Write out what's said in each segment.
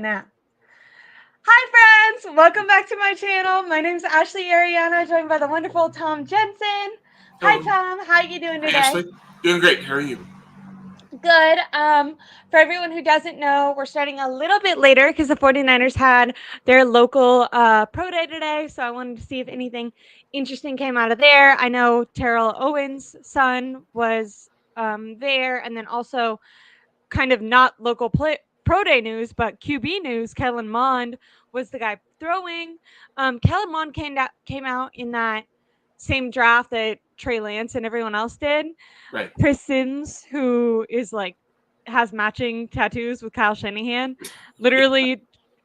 Now. Hi friends! Welcome back to my channel. My name is Aireonna, joined by the wonderful Tom Jensen. Hi Hello. Tom, how you doing Hi, today? Ashley. Doing great. How are you? Good. For everyone who doesn't know, we're starting a little bit later because the 49ers had their local pro day today. So I wanted to see if anything interesting came out of there. I know Terrell Owens' son was there, and then also kind of not local pro day news, but QB news. Kellen Mond was the guy throwing. Kellen Mond came out in that same draft that Trey Lance and everyone else did. Right. Chris Sims, who is like has matching tattoos with Kyle Shanahan, Yeah. literally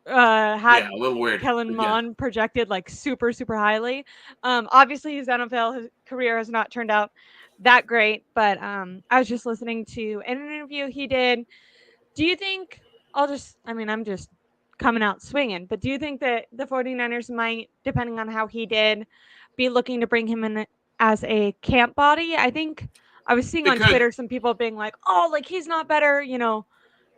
Yeah. had A little weird, Kellen but yeah. Mond projected like super super highly. Obviously his career has not turned out that great, but I was just listening to an interview he did. Do you think I'm just coming out swinging, but do you think that the 49ers might, depending on how he did, be looking to bring him in as a camp body? I think I was seeing They on could. Twitter some people being like, "Oh, like he's not better,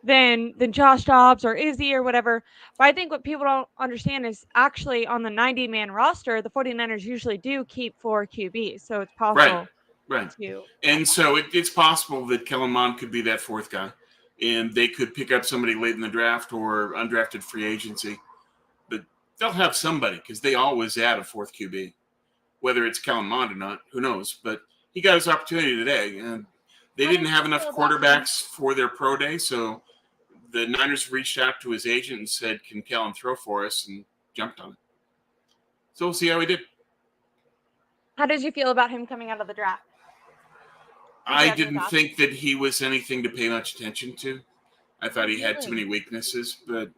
than Josh Dobbs or Izzy or whatever." But I think what people don't understand is actually on the 90-man roster, the 49ers usually do keep 4 QBs, so it's Right. possible Right. to have And that. so it's possible that Kellen Mond could be that fourth guy, and they could pick up somebody late in the draft or undrafted free agency. But they'll have somebody because they always add a fourth QB, whether it's Kellen Mond or not. Who knows? But he got his opportunity today, and they How didn't did have you enough feel about him? quarterbacks for their pro day, so the Niners reached out to his agent and said, "Can Kellen throw for us?" and jumped on it. So we'll see how he did. How did you feel about him coming out of the draft? Did you I have any didn't thoughts? think that he was anything to pay much attention to. I thought he had too Really? many weaknesses, but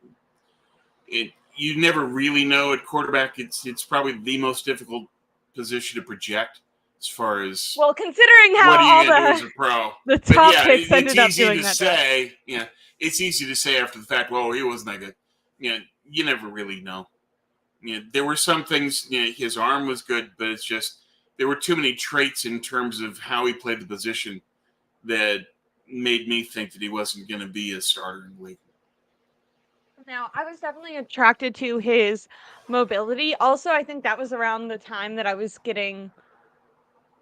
you never really know at quarterback. It's probably the most difficult position to project as far as Well, considering what are how you all going to do as the a pro. the But top yeah, picks it's ended up easy doing to that draft. say. Yeah, it's easy to say after the fact. Well, he wasn't that good. You never really know. There were some things. His arm was good, but it's just there were too many traits in terms of how he played the position that made me think that he wasn't going to be a starter in the league. Now, I was definitely attracted to his mobility. Also, I think that was around the time that I was getting,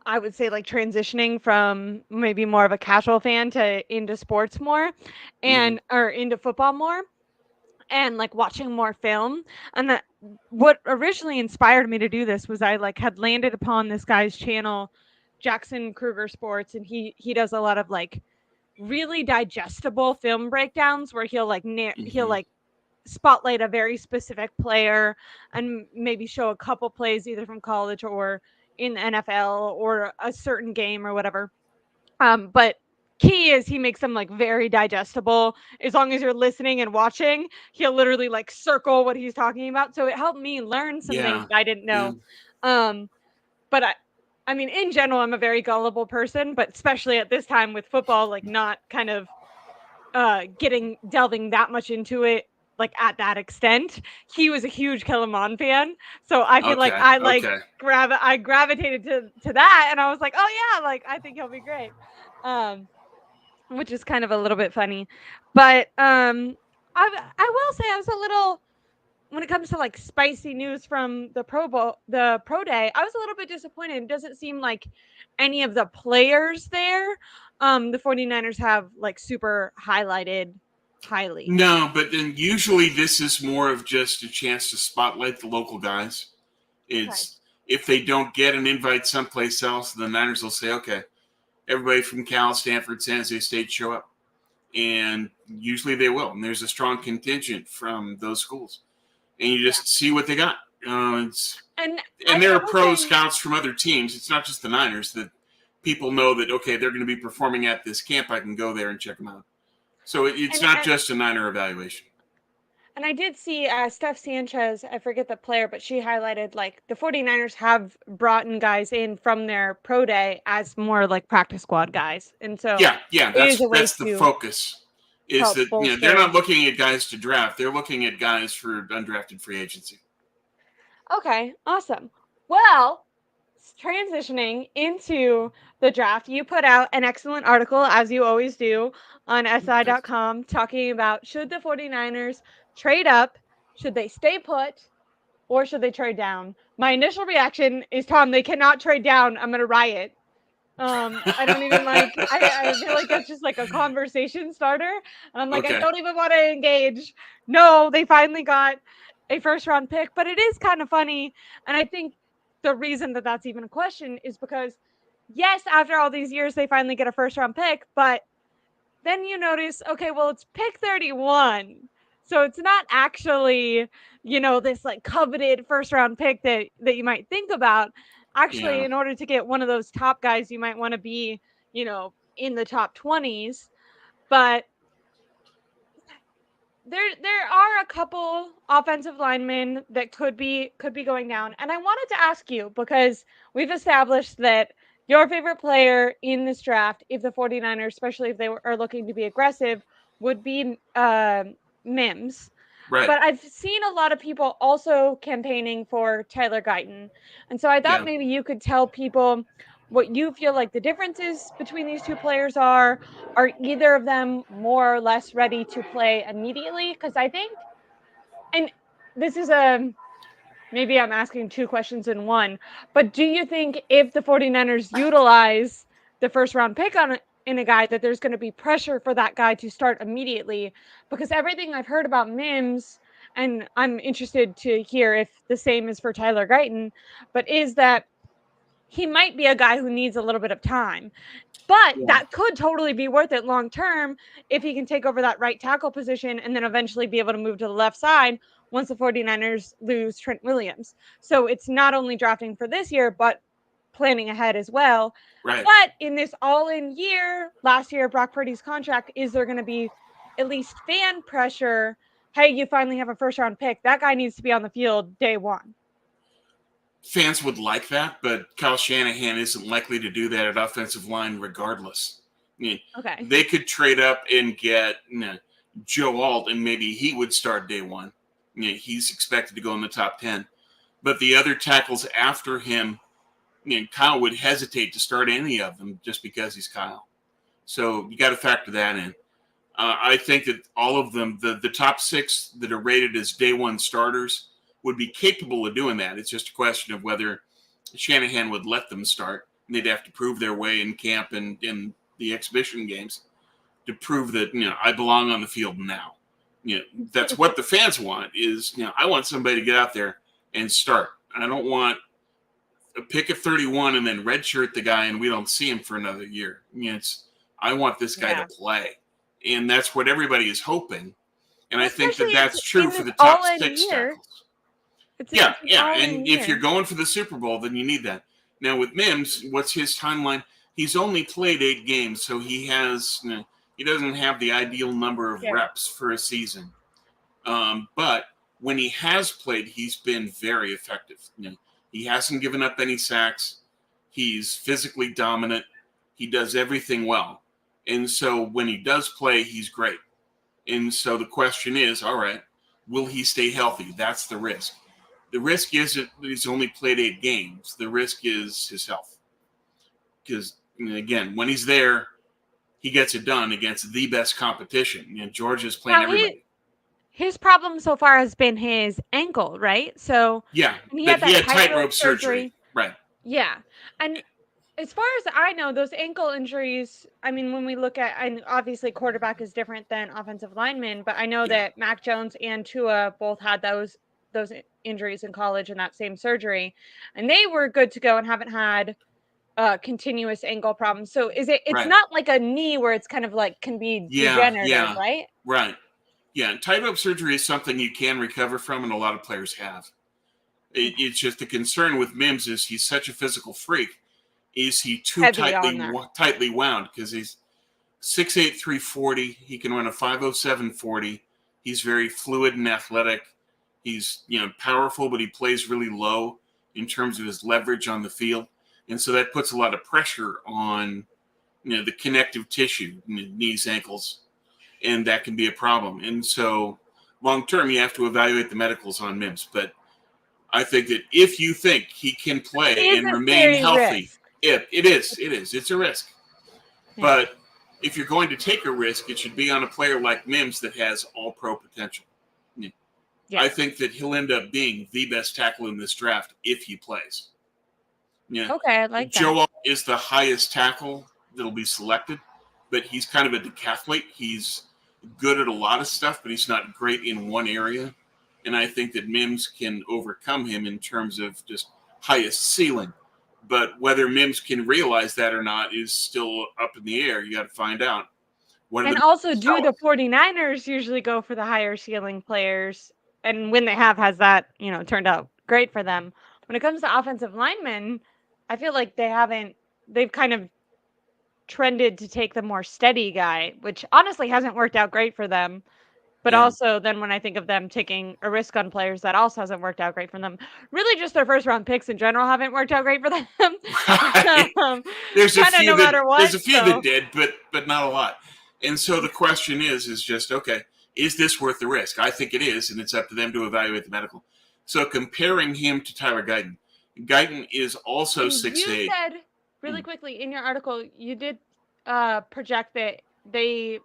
I would say, like transitioning from maybe more of a casual fan to into sports more Mm-hmm. and or into football more and like watching more film. And that what originally inspired me to do this was I like had landed upon this guy's channel, Jackson Kruger Sports, and he does a lot of like really digestible film breakdowns where he'll Mm-hmm. like spotlight a very specific player and maybe show a couple plays either from college or in the NFL or a certain game or whatever. But key is he makes them like very digestible. As long as you're listening and watching, he'll literally like circle what he's talking about. So it helped me learn some things Yeah. that I didn't Yeah. know. Um, but I mean, in general, I'm a very gullible person, but especially at this time with football, like not kind of getting delving that much into it like at that extent. He was a huge Killamon fan, so I feel like Okay. I like Okay. I gravitated to that, and I was like, oh yeah, like I think he'll be great. Um, which is kind of a little bit funny, but I will say I was a little when it comes to like spicy news from the pro day, I was a little bit disappointed. It doesn't seem like any of the players there, the 49ers have like super highlighted highly. No, but then usually this is more of just a chance to spotlight the local guys. Okay. It's if they don't get an invite someplace else, the Niners will say, okay, everybody from Cal, Stanford, San Jose State show up. And usually they will. And there's a strong contingent from those schools. And you Yeah. just see what they got. It's And and there I are will pro say, scouts from other teams. It's not just the Niners that people know that okay, they're going to be performing at this camp. I can go there and check them out. So it's and not and, just a Niner evaluation. and I did see Steph Sanchez, I forget the player, but she highlighted like the 49ers have brought in guys in from their pro day as more like practice squad guys. And so Yeah, yeah, it is a way that's the to focus. Is help that they're bolster. not looking at guys to draft; they're looking at guys for undrafted free agency. Okay, awesome. Well, transitioning into the draft, you put out an excellent article, as you always do, on Thanks. SI.com talking about should the 49ers trade up? Should they stay put? Or should they trade down? My initial reaction is, Tom, they cannot trade down. I'm going to riot. I don't even I feel like that's just like a conversation starter. And I'm like, I Okay. don't even want to engage. No, they finally got a first round pick, but it is kind of funny. And I think the reason that that's even a question is because, yes, after all these years, they finally get a first round pick, but then you notice, okay, well, it's pick 31. So it's not actually, this like coveted first round pick that you might think about. Actually, Yeah. in order to get one of those top guys, you might want to be, in the top 20s. But there are a couple offensive linemen that could be going down. And I wanted to ask you, because we've established that your favorite player in this draft, if the 49ers, especially if they are looking to be aggressive, would be Mims. Right. But I've seen a lot of people also campaigning for Tyler Guyton. And so I thought Yeah. maybe you could tell people what you feel like the differences between these two players are. Are either of them more or less ready to play immediately? Because I think, and this is maybe I'm asking two questions in one, but do you think if the 49ers utilize the first round pick in a guy, that there's going to be pressure for that guy to start immediately? Because everything I've heard about Mims, and I'm interested to hear if the same is for Tyler Guyton, but is that he might be a guy who needs a little bit of time. But Yeah. that could totally be worth it long term if he can take over that right tackle position and then eventually be able to move to the left side once the 49ers lose Trent Williams. So it's not only drafting for this year, but planning ahead as well. Right. But in this all in year, last year, Brock Purdy's contract, is there going to be at least fan pressure? Hey, you finally have a first round pick. That guy needs to be on the field day one. Fans would like that, but Kyle Shanahan isn't likely to do that at offensive line regardless. I mean, Okay. they could trade up and get Joe Alt, and maybe he would start day one. He's expected to go in the top 10. But the other tackles after him, Kyle would hesitate to start any of them just because he's Kyle. So you got to factor that in. I think that all of them, the top six that are rated as day one starters, would be capable of doing that. It's just a question of whether Shanahan would let them start. They'd have to prove their way in camp and in the exhibition games to prove that I belong on the field now. That's what the fans want. Is I want somebody to get out there and start. I don't want a pick of 31 and then redshirt the guy and we don't see him for another year. I want this guy to play, and that's what everybody is hoping. And I think that Especially that's it's true in for this the top all in six year. tackles. It's Yeah, an yeah. all in And if you're year. going for the Super Bowl, then you need that. Now with Mims, what's his timeline? He's only played 8 games, so he doesn't have the ideal number of Sure. reps for a season. But when he has played, he's been very effective. He hasn't given up any sacks. He's physically dominant. He does everything well. And so when he does play, he's great. And so the question is, all right, will he stay healthy? That's the risk. The risk isn't that he's only played 8 games. The risk is his health. Because, again, when he's there, he gets it done against the best competition. Georgia's playing Now everybody. his problem so far has been his ankle, right? So, Yeah, and he but had he that had tightrope tightrope surgery. surgery. Right. Yeah. And as far as I know, those ankle injuries, I mean, when we look at, and obviously quarterback is different than offensive lineman, but I know Yeah. that Mac Jones and Tua both had those injuries in college and that same surgery, and they were good to go and haven't had continuous ankle problems. So it's Right. not like a knee where it's kind of like can be Yeah. degenerative, Yeah. right? Right. Yeah. Tightrope surgery is something you can recover from, and a lot of players have. Okay. It's just the concern with Mims is he's such a physical freak. Is he too Heavy on that. tightly wound? Because he's 6'8", 340. He can run a 5.07 40. He's very fluid and athletic. He's powerful, but he plays really low in terms of his leverage on the field, and so that puts a lot of pressure on the connective tissue, knees, ankles, and that can be a problem. And so long term, you have to evaluate the medicals on Mims. But I think that if you think he can It play is and a remain scary healthy, risk. it's a risk. Yeah. But if you're going to take a risk, it should be on a player like Mims that has all pro potential. Yeah. I think that he'll end up being the best tackle in this draft if he plays. Yeah. Okay, I like that. Joe is the highest tackle that'll be selected, but he's kind of a decathlete. He's good at a lot of stuff, but he's not great in one area. And I think that Mims can overcome him in terms of just highest ceiling. But whether Mims can realize that or not is still up in the air. You got to find out. What are And the also, do the tell 49ers usually go for the higher ceiling players? And when they have, has that, turned out great for them? When it comes to offensive linemen, I feel like they've kind of trended to take the more steady guy, which honestly hasn't worked out great for them. But Yeah. also, then when I think of them taking a risk on players, that also hasn't worked out great for them. Really, just their first round picks in general haven't worked out great for them. Right. um, There's a kind of few no that matter there's what. a few that So, did, but not a lot. And so the question is just okay, is this worth the risk? I think it is, and it's up to them to evaluate the medical. So comparing him to Tyler Guyton, Guyton is also and six you eight said really quickly in your article, you did project that they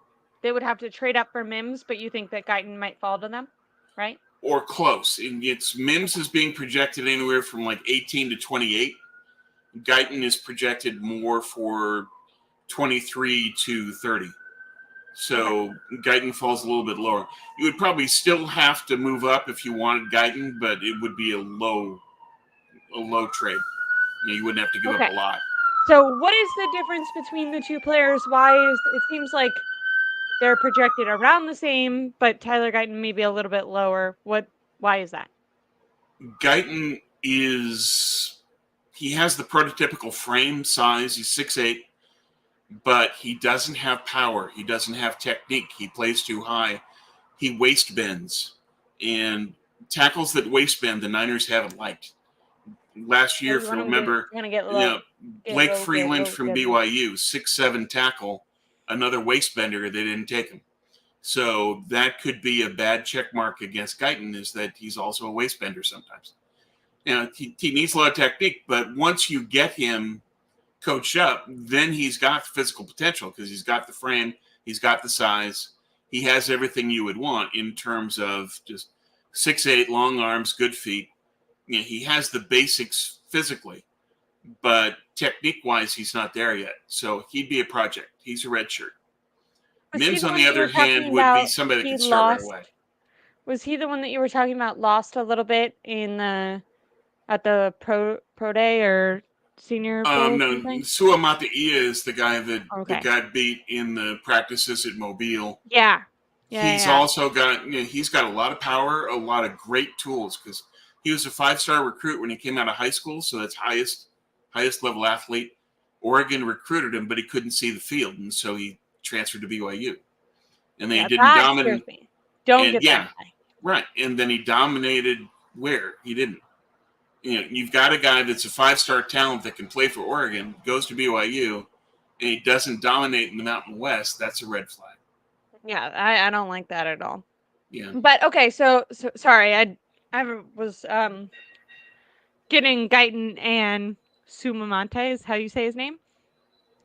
would have to trade up for Mims, but you think that Guyton might fall to them, right? or close. And it's Mims Okay. is being projected anywhere from like 18 to 28. Guyton is projected more for 23 to 30. Okay. So Guyton falls a little bit lower. You would probably still have to move up if you wanted Guyton, but it would be a low trade. You wouldn't have to give up a Okay. lot. So, what is the difference between the two players? Why is it seems like they're projected around the same, but Tyler Guyton maybe a little bit lower. Why is that? Guyton he has the prototypical frame size. He's 6'8", but he doesn't have power. He doesn't have technique. He plays too high. He waist bends. And tackles that waist bend, the Niners haven't liked. Last Oh, year, you if you want him to remember, kind of get you low, know, Blake get Freeland low, from get low. BYU, 6'7" tackle, another waist bender, they didn't take him. So that could be a bad check mark against Guyton, is that he's also a waist bender sometimes. He needs a lot of technique, but once you get him coached up, then he's got the physical potential because he's got the frame, he's got the size, he has everything you would want in terms of just 6'8", long arms, good feet. He has the basics physically, but technique wise, he's not there yet. So he'd be a project. He's a red shirt. Was he Mims, the on one the that you other were hand, talking would be about? somebody that He could start right lost. away. Was he the one that you were talking about? Lost a little bit in the at the pro day or Senior Bowl or No, something? Suamataia is the guy that Okay. got beat in the practices at Mobile. Yeah. Yeah. He's Yeah. also got he's got a lot of power, a lot of great tools because he was a 5-star recruit when he came out of high school, so that's highest level athlete. Oregon recruited him, but he couldn't see the field, and so he transferred to BYU. And then he Yeah. didn't That dominate. scares me. Don't And get that yeah, guy. right. And then he dominated where he didn't. You've got a guy that's a 5-star talent that can play for Oregon, goes to BYU, and he doesn't dominate in the Mountain West. That's a red flag. Yeah. I don't like that at all. Yeah. But okay. So sorry. I was getting Guyton and Sumamante is how you say his name.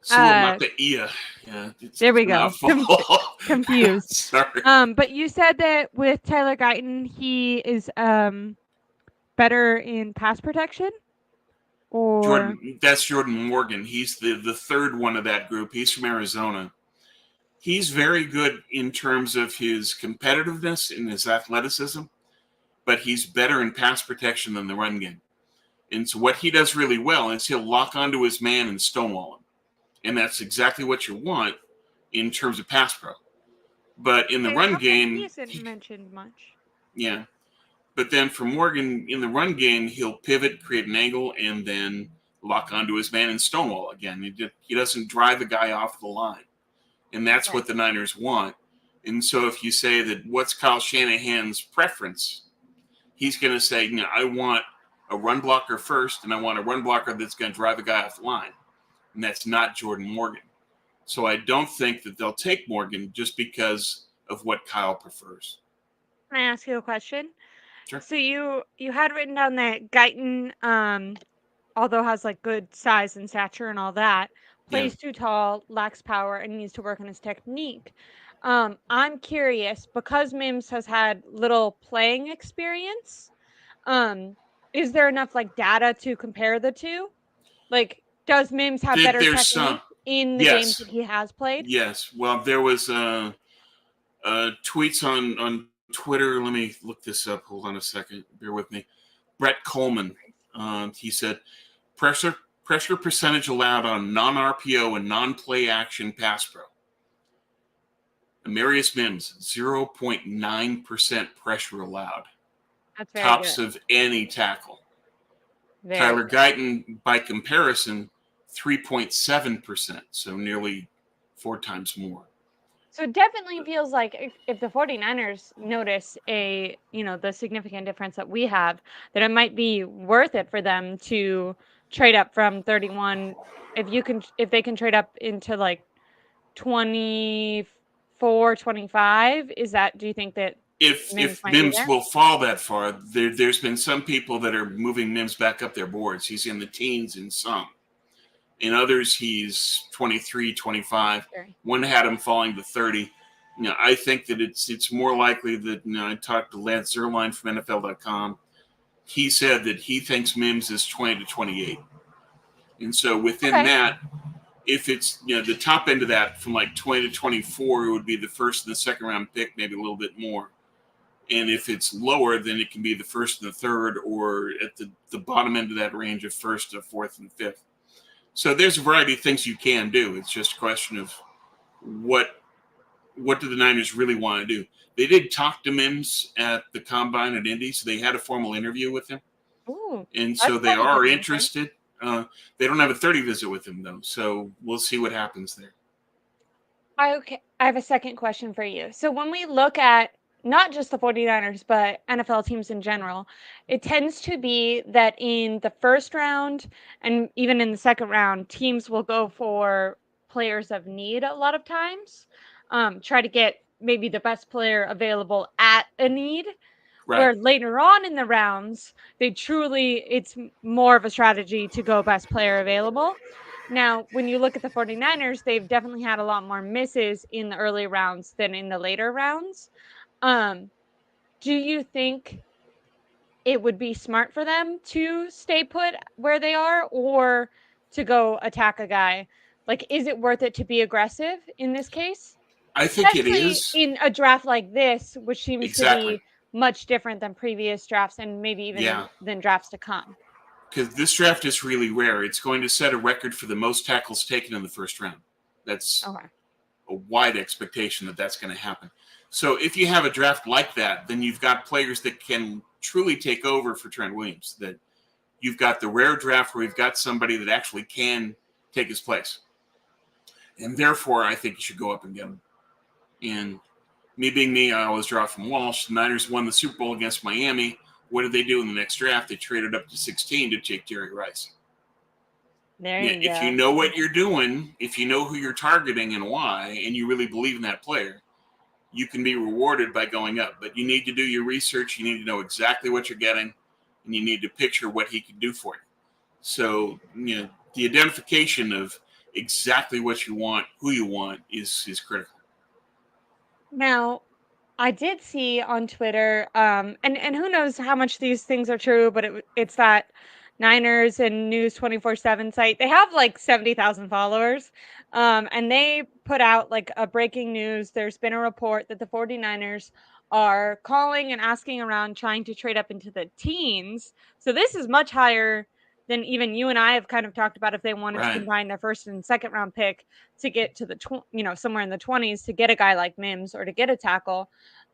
Suamataia. Yeah, There it's we a go. mouthful. Confused. Sorry. But you said that with Tyler Guyton, he is better in pass protection, or That's Jordan Morgan. He's the third one of that group. He's from Arizona. He's very good in terms of his competitiveness and his athleticism, but he's better in pass protection than the run game. And so what he does really well is he'll lock onto his man and stonewall him. And that's exactly what you want in terms of pass pro. But in the okay, run how come he game, isn't mentioned much? yeah. But then for Morgan, in the run game, he'll pivot, create an angle, and then lock onto his man and stonewall again. He doesn't drive a guy off the line. And that's Okay. what the Niners want. And so if you say that what's Kyle Shanahan's preference, he's going to say, I want a run blocker first, and I want a run blocker that's going to drive a guy off the line. And that's not Jordan Morgan. So I don't think that they'll take Morgan just because of what Kyle prefers. Can I ask you a question? Sure. So you had written down that Guyton, although has like good size and stature and all that, Yeah. plays too tall, lacks power, and needs to work on his technique. I'm curious because Mims has had little playing experience. Um, is there enough like data to compare the two? Like, does Mims have better There's some, technique in the games yes, that he has played? yes. Well, there was tweets on Twitter. Let me look this up. Hold on a second. Bear with me. Brett Coleman. He said pressure percentage allowed on non RPO and non play action pass pro. Amarius Mims 0.9% pressure allowed. That's very Tops good. of any tackle. Very Tyler good. Guyton, by comparison, 3.7%, so nearly 4 times more. So it definitely feels like if the 49ers notice the significant difference that we have, that it might be worth it for them to trade up from 31. If they can trade up into like 24, 25, do you think that Mims If might be Mims there? will fall that far, there's been some people that are moving Mims back up their boards. He's in the teens in some. In others, he's 23, 25. Sure. One had him falling to 30. I think that it's more likely that, I talked to Lance Zierlein from NFL.com. He said that he thinks Mims is 20 to 28. And so within Okay. that, if it's the top end of that from like 20 to 24, it would be the first and the second round pick, maybe a little bit more. And if it's lower, then it can be the first and the third, or at the bottom end of that range of first to fourth and fifth. So there's a variety of things you can do. It's just a question of what do the Niners really want to do. They did talk to Mims at the combine at Indy, so they had a formal interview with him, Ooh, and so that's they probably are pretty interesting. interested. They don't have a 30 visit with him though, so we'll see what happens there. Okay, I have a second question for you. So when we look at not just the 49ers, but NFL teams in general, it tends to be that in the first round and even in the second round, teams will go for players of need a lot of times, try to get maybe the best player available at a need. Right. Where later on in the rounds, it's more of a strategy to go best player available. Now, when you look at the 49ers, they've definitely had a lot more misses in the early rounds than in the later rounds. Um, do you think it would be smart for them to stay put where they are or to go attack a guy? Like, is it worth it to be aggressive in this case? I think it Especially is. in a draft like this, which seems to Exactly. be much different than previous drafts and maybe even Yeah. than drafts to come. Because this draft is really rare. It's going to set a record for the most tackles taken in the first round. That's Okay. a wide expectation that that's going to happen. So if you have a draft like that, then you've got players that can truly take over for Trent Williams. That you've got the rare draft where you've got somebody that actually can take his place. And therefore, I think you should go up and get him. And me being me, I always draw from Walsh. The Niners won the Super Bowl against Miami. What did they do in the next draft? They traded up to 16 to take Jerry Rice. There Yeah, you if you go. know what you're doing, if you know who you're targeting and why, and you really believe in that player, you can be rewarded by going up. But you need to do your research. You need to know exactly what you're getting, and you need to picture what he can do for you. So, the identification of exactly what you want, who you want, is critical. Now, I did see on Twitter, and who knows how much these things are true, but it's that Niners and News 24/7 site. They have like 70,000 followers, and they put out like a breaking news. There's been a report that the 49ers are calling and asking around, trying to trade up into the teens. So this is much higher than even you and I have kind of talked about if they wanted to Right. combine their first and second round pick to get to the somewhere in the 20s to get a guy like Mims or to get a tackle.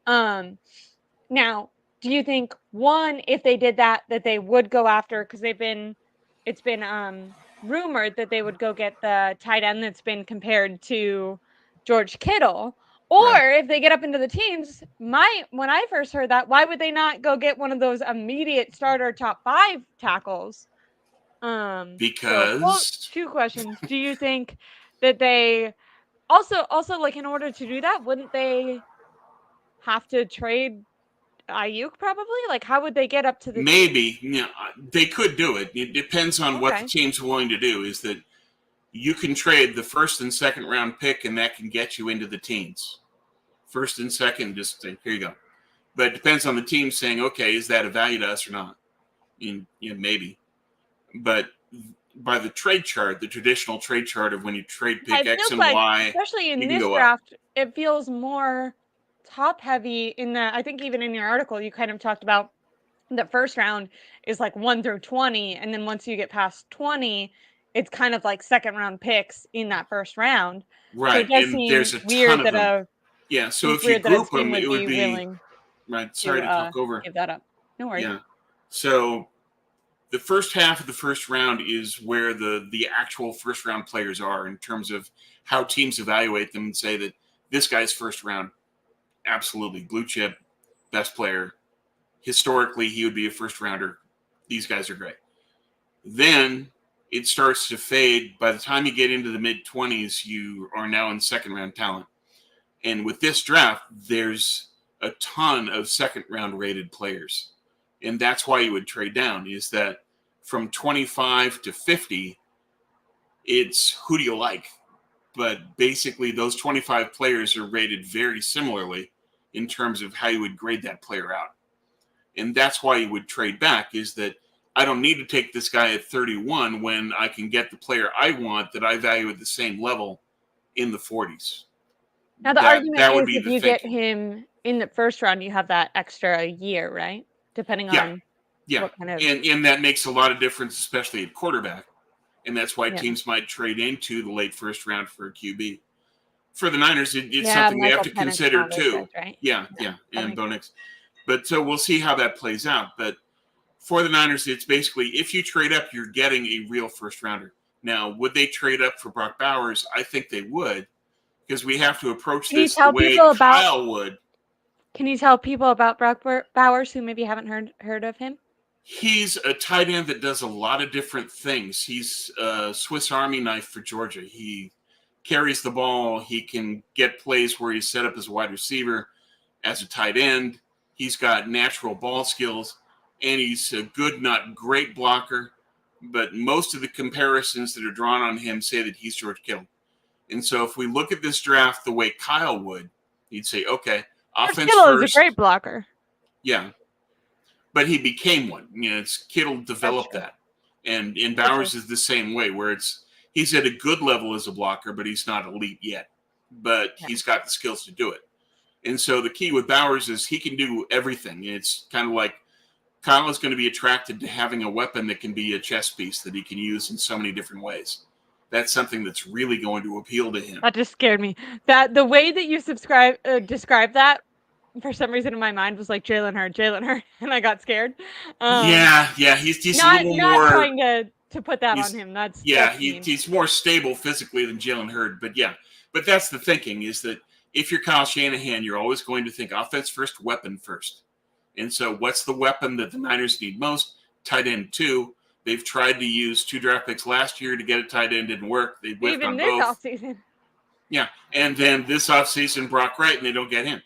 Now, do you think one, if they did that, that they would go after because it's been rumored that they would go get the tight end that's been compared to George Kittle, or Right. if they get up into the teams, when I first heard that, why would they not go get one of those immediate starter top 5 tackles? So Because 2 questions. Do you think that they also like in order to do that, wouldn't they have to trade Ayuk probably? Like how would they get up to the team? maybe, they could do it. It depends on what the Okay. team's willing to do. Is that you can trade the first and second round pick, and that can get you into the teens. first and second, just say, here you go. But it depends on the team saying, okay, is that a value to us or not? Maybe. But by the trade chart, the traditional trade chart of when you trade pick It X feels and like, Y, especially in you can this go up. draft, it feels more top heavy in the, I think even in your article, you kind of talked about the first round is like 1 through 20. And then once you get past 20, it's kind of like second round picks in that first round. So Right. it does And there's seem a ton weird of that them. a Yeah. So if you weird that a group team them, would it would be be, willing right. Sorry to to talk over. give that up. No worries. Yeah. So the first half of the first round is where the actual first round players are in terms of how teams evaluate them and say that this guy's first round, absolutely blue chip, best player. Historically, he would be a first rounder. These guys are great. Then it starts to fade. By the time you get into the mid 20s, you are now in second round talent. And with this draft, there's a ton of second round rated players. And that's why you would trade down, is that from 25 to 50, it's who do you like? But basically, those 25 players are rated very similarly in terms of how you would grade that player out. And that's why you would trade back, is that I don't need to take this guy at 31 when I can get the player I want that I value at the same level in the 40s. Now the argument That would is be if the you get thinking. him in the first round, you have that extra year, right? Depending Yeah, on yeah. what kind of And that makes a lot of difference, especially at quarterback. And that's why yeah. teams might trade into the late first round for a QB. For the Niners, it's Yeah, something they have Michael to Penix and consider all those guys, too. right? Yeah, Yeah, yeah, that and makes Bo sense. Nix. But so we'll see how that plays out. But for the Niners, it's basically if you trade up, you're getting a real first rounder. Now, would they trade up for Brock Bowers? I think they would, because we have to approach Can you this the tell way people about Kyle would. Brock Bowers who maybe haven't heard of him? He's a tight end that does a lot of different things. He's a Swiss Army knife for Georgia. He carries the ball. He can get plays where he's set up as a wide receiver, as a tight end. He's got natural ball skills, and he's a good, not great blocker. But most of the comparisons that are drawn on him say that he's George Kittle. And so if we look at this draft the way Kyle would, he'd say, okay, George offense Kittle is a great first. blocker. Yeah. But he became one. It's Kittle That's developed true. that. And That's true. Bowers is the same way, where he's at a good level as a blocker, but he's not elite yet. But Yeah. he's got the skills to do it. And so the key with Bowers is he can do everything. It's kind of like Kyle is going to be attracted to having a weapon that can be a chess piece that he can use in so many different ways. That's something that's really going to appeal to him. That just scared me. That the way that you describe that for some reason in my mind was like Jalen Hurd, and I got scared. Yeah, he's a little Not more. trying to put that on He's him. That's mean. he's more stable physically than Jalen Hurd. But yeah, but that's the thinking, is that if you're Kyle Shanahan, you're always going to think offense first, weapon first. And so, what's the weapon that the Niners need most? Tight end two. They've tried to use 2 draft picks last year to get a tight end, didn't work. They whiffed Even on this both. offseason. Yeah, and then this offseason, Brock Wright, and they don't get him.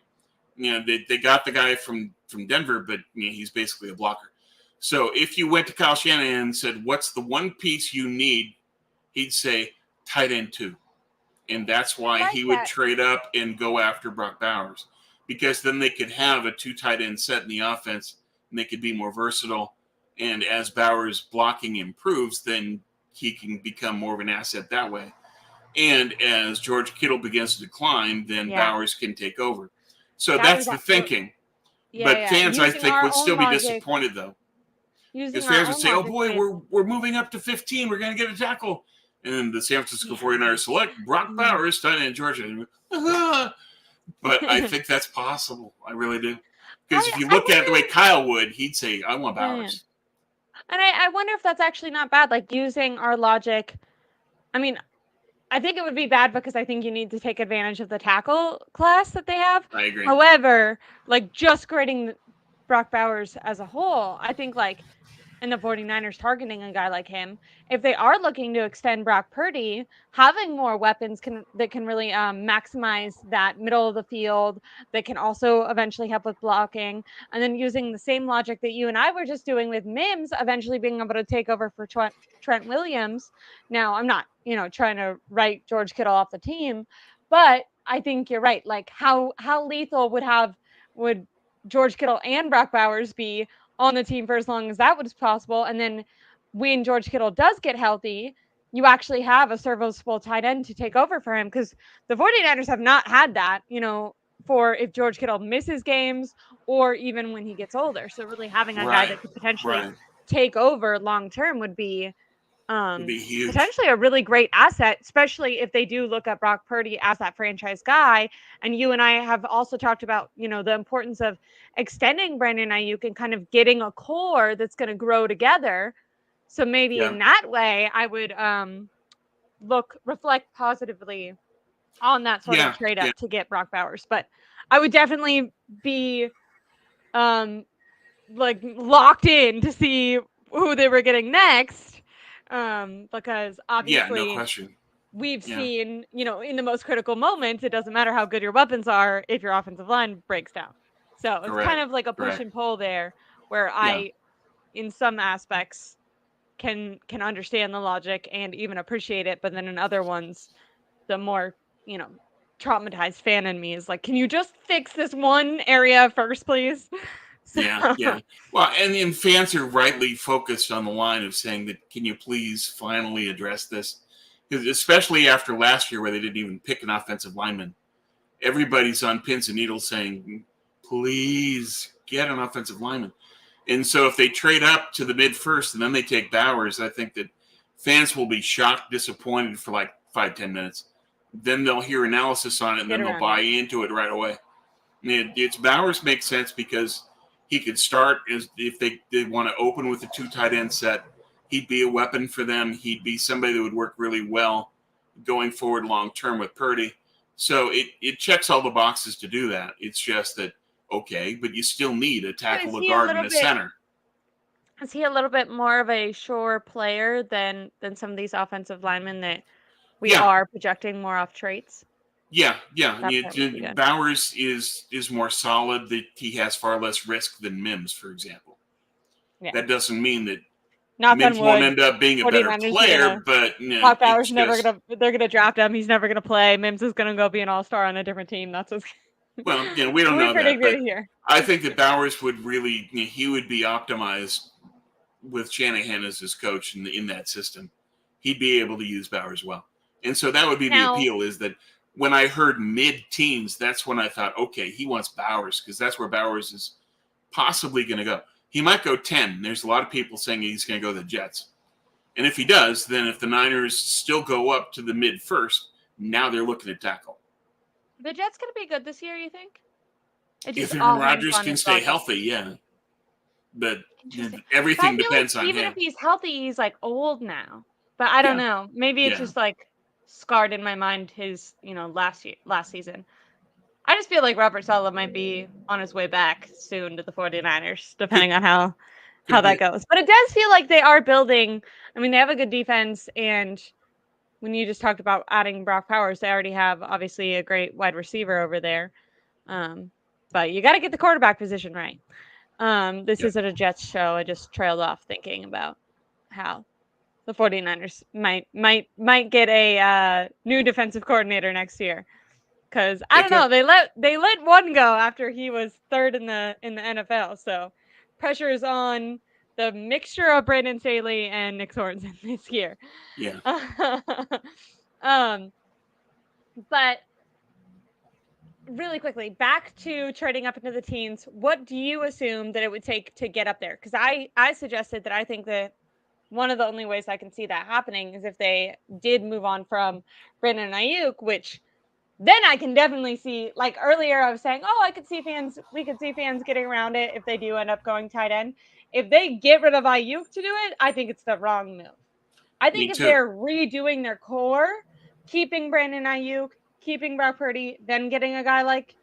They got the guy from Denver, but he's basically a blocker. So if you went to Kyle Shanahan and said, "What's the one piece you need?" He'd say tight end two, and that's I why like he would that. trade up and go after Brock Bowers, because then they could have a 2 tight end set in the offense, and they could be more versatile. And as Bowers' blocking improves, then he can become more of an asset that way. And as George Kittle begins to decline, then Yeah. Bowers can take over. So That that's is the absolutely. thinking. But Yeah. fans, I Using think, our would own still be logic. disappointed, though. Using Because our fans would own say, oh, logic boy, made we're moving up to 15. We're going to get a tackle. And then the San Francisco 49ers select Brock Bowers, tight end Georgia. But I think that's possible. I really do. Because if you I look at it the way wonder. Kyle would, he'd say, I want Yeah. Bowers. And I wonder if that's actually not bad. Like using our logic. I mean, I think it would be bad because I think you need to take advantage of the tackle class that they have. I agree. However, like just grading Brock Bowers as a whole, I think like and the 49ers targeting a guy like him, if they are looking to extend Brock Purdy, having more weapons that can really maximize that middle of the field, that can also eventually help with blocking, and then using the same logic that you and I were just doing with Mims, eventually being able to take over for Trent Williams. Now, I'm not, trying to write George Kittle off the team, but I think you're right. Like how lethal would George Kittle and Brock Bowers be on the team for as long as that was possible? And then when George Kittle does get healthy, you actually have a serviceable tight end to take over for him, because the 49ers have not had that, for if George Kittle misses games or even when he gets older. So really having a guy Right. that could potentially Right. take over long term would be Would be huge. potentially a really great asset, especially if they do look at Brock Purdy as that franchise guy. And you and I have also talked about, the importance of extending Brandon Ayuk and kind of getting a core that's going to grow together. So maybe Yeah. in that way, I would reflect positively on that sort of Yeah. trade Yeah. up to get Brock Bowers. But I would definitely be um, like locked in to see who they were getting next, because Yeah. No obviously question. we've Yeah. seen, in the most critical moments, it doesn't matter how good your weapons are if your offensive line breaks down. So it's kind Correct. of like a push Correct. and pull there, where Yeah. I, in some aspects, can understand the logic and even appreciate it, but then in other ones, the more, you know, traumatized fan in me is like, can you just fix this one area first, please? So Yeah. Yeah. Well, and fans are rightly focused on the line of saying that, can you please finally address this? Because especially after last year where they didn't even pick an offensive lineman, everybody's on pins and needles saying, please get an offensive lineman. And so if they trade up to the mid first and then they take Bowers, I think that fans will be shocked, disappointed for like 5-10 minutes. Then they'll hear analysis on it and get then they'll around buy it. into it right away. It's Bowers makes sense because he could start as if they want to open with a two tight end set. He'd be a weapon for them. He'd be somebody that would work really well going forward long term with Purdy. So it checks all the boxes to do that. It's just that, okay, but you still need a So tackle, a guard, and a center. is he a little bit more of a sure player than some of these offensive linemen that we Yeah, are projecting more off traits? yeah. That part would be good. Bowers is more solid. That he has far less risk than Mims, for example. Yeah. That doesn't mean that Knock on Mims won't wood. end up being a better 49ers are player, gonna but Brock it's Bowers never just, gonna they're gonna draft him. He's never gonna play. Mims is gonna go be an all-star on a different team. That's what's well, we don't we know that, predicted but it here. I think that Bowers would really, he would be optimized with Shanahan as his coach in that system. He'd be able to use Bowers well, and so that would be the Now, appeal. Is that when I heard mid-teens, that's when I thought, okay, he wants Bowers because that's where Bowers is possibly going to go. He might go 10. There's a lot of people saying he's going to go to the Jets. And if he does, then if the Niners still go up to the mid first, now they're looking at tackle. the Jets gonna be good this year, you think? It just If Aaron all hangs Rodgers on can if stay Rodgers healthy, yeah. But interesting. But I everything feel like depends on even if him. he's healthy, he's like old now. But I don't Yeah, know. Maybe it's yeah. just like scarred in my mind his, last season. I just feel like Robert Saleh might be on his way back soon to the 49ers, Could depending on how could that be. goes. But it does feel like they are building. I mean, they have a good defense, and when you just talked about adding Brock Powers, they already have obviously a great wide receiver over there. Um, but you got to get the quarterback position right. This Yeah. isn't a Jets show. I just trailed off thinking about how the 49ers might get a new defensive coordinator next year. Because I They don't know, could. they let one go after he was third in the NFL. So pressure is on the mixture of Brandon Staley and Nick Sorensen this year. Yeah. um, but really quickly, back to trading up into the teens. What do you assume that it would take to get up there? Because I suggested that I think that one of the only ways I can see that happening is if they did move on from Brandon Ayuk, which then I can definitely see, like earlier I was saying, oh, we could see fans getting around it if they do end up going tight end. If they get rid of Ayuk to do it, I think it's the wrong move. I think Me if too. they're redoing their core, keeping Brandon Ayuk, keeping Brock Purdy, then getting a guy like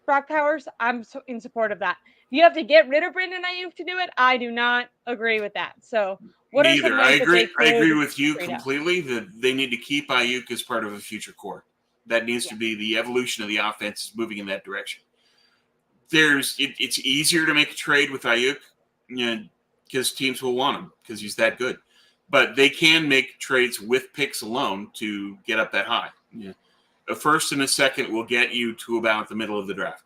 Brock Powers, I'm in support of that. If you have to get rid of Brandon Ayuk to do it, I do not agree with that. So, what are some Neither. I ways that they agree. I agree could with you trade up? completely that they need to keep Ayuk as part of a future core. That needs Yeah. to be the evolution of the offense is moving in that direction. It's easier to make a trade with Ayuk, because teams will want him because he's that good. But they can make trades with picks alone to get up that high. Yeah. A first and a second will get you to about the middle of the draft.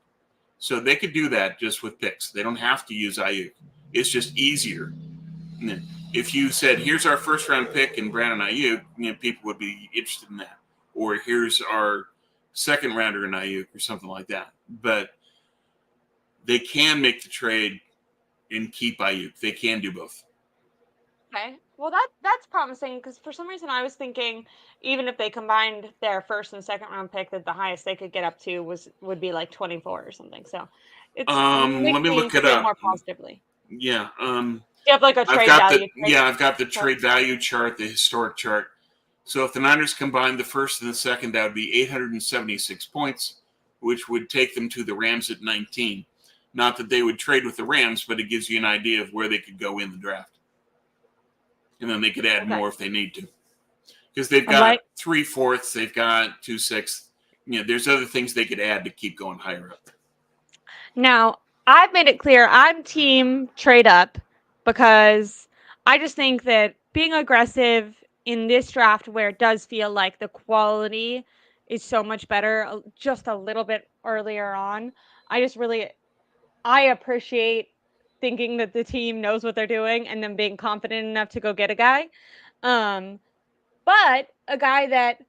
So they could do that just with picks. They don't have to use Ayuk. It's just easier. If you said, here's our first round pick and Brandon Ayuk, people would be interested in that. Or here's our second rounder in Ayuk or something like that. But they can make the trade and keep Ayuk. They can do both. Okay. Well, that's promising, because for some reason I was thinking even if they combined their first and second round pick, that the highest they could get up to would be like 24 or something. So it's Let makes me me look it feel up. more positively. Yeah. Do you have like a I've trade got value? I've got the trade value chart, the historic chart. So if the Niners combined the first and the second, that would be 876 points, which would take them to the Rams at 19. Not that they would trade with the Rams, but it gives you an idea of where they could go in the draft. And then they could add more if they need to. Because they've got 3/4, they've got 2/6. There's other things they could add to keep going higher up. Now, I've made it clear I'm team trade up, because I just think that being aggressive in this draft, where it does feel like the quality is so much better just a little bit earlier on, I appreciate thinking that the team knows what they're doing and then being confident enough to go get a guy. But a guy that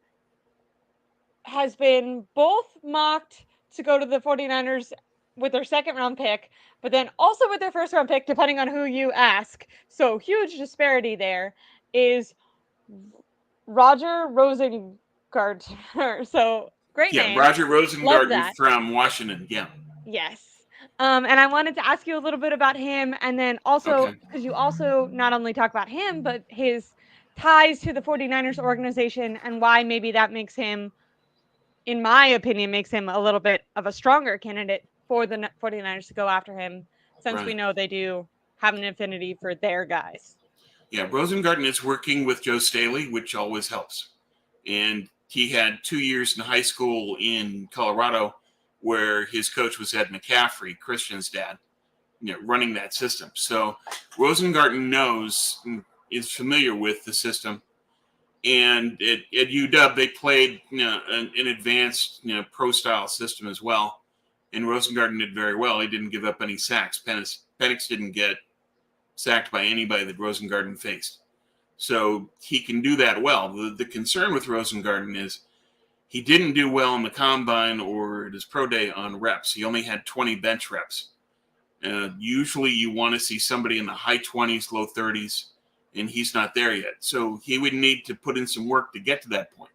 has been both mocked to go to the 49ers with their second round pick, but then also with their first round pick, depending on who you ask. So huge disparity there, is Roger Rosengardner. So great name. Roger Rosengarten from Washington. Yeah. Yes. And I wanted to ask you a little bit about him, and then also, because you also not only talk about him, but his ties to the 49ers organization, and why maybe that makes him, in my opinion, makes him a little bit of a stronger candidate for the 49ers to go after him, since we know they do have an affinity for their guys. Yeah, Rosengarten is working with Joe Staley, which always helps. And he had 2 years in high school in Colorado where his coach was Ed McCaffrey, Christian's dad, running that system. So Rosengarten is familiar with the system. And at UW, they played an advanced pro-style system as well. And Rosengarten did very well. He didn't give up any sacks. Penix didn't get sacked by anybody that Rosengarten faced. So he can do that well. The concern with Rosengarten is he didn't do well in the combine or at his pro day on reps. He only had 20 bench reps. Usually you want to see somebody in the high 20s, low 30s, and he's not there yet. So he would need to put in some work to get to that point.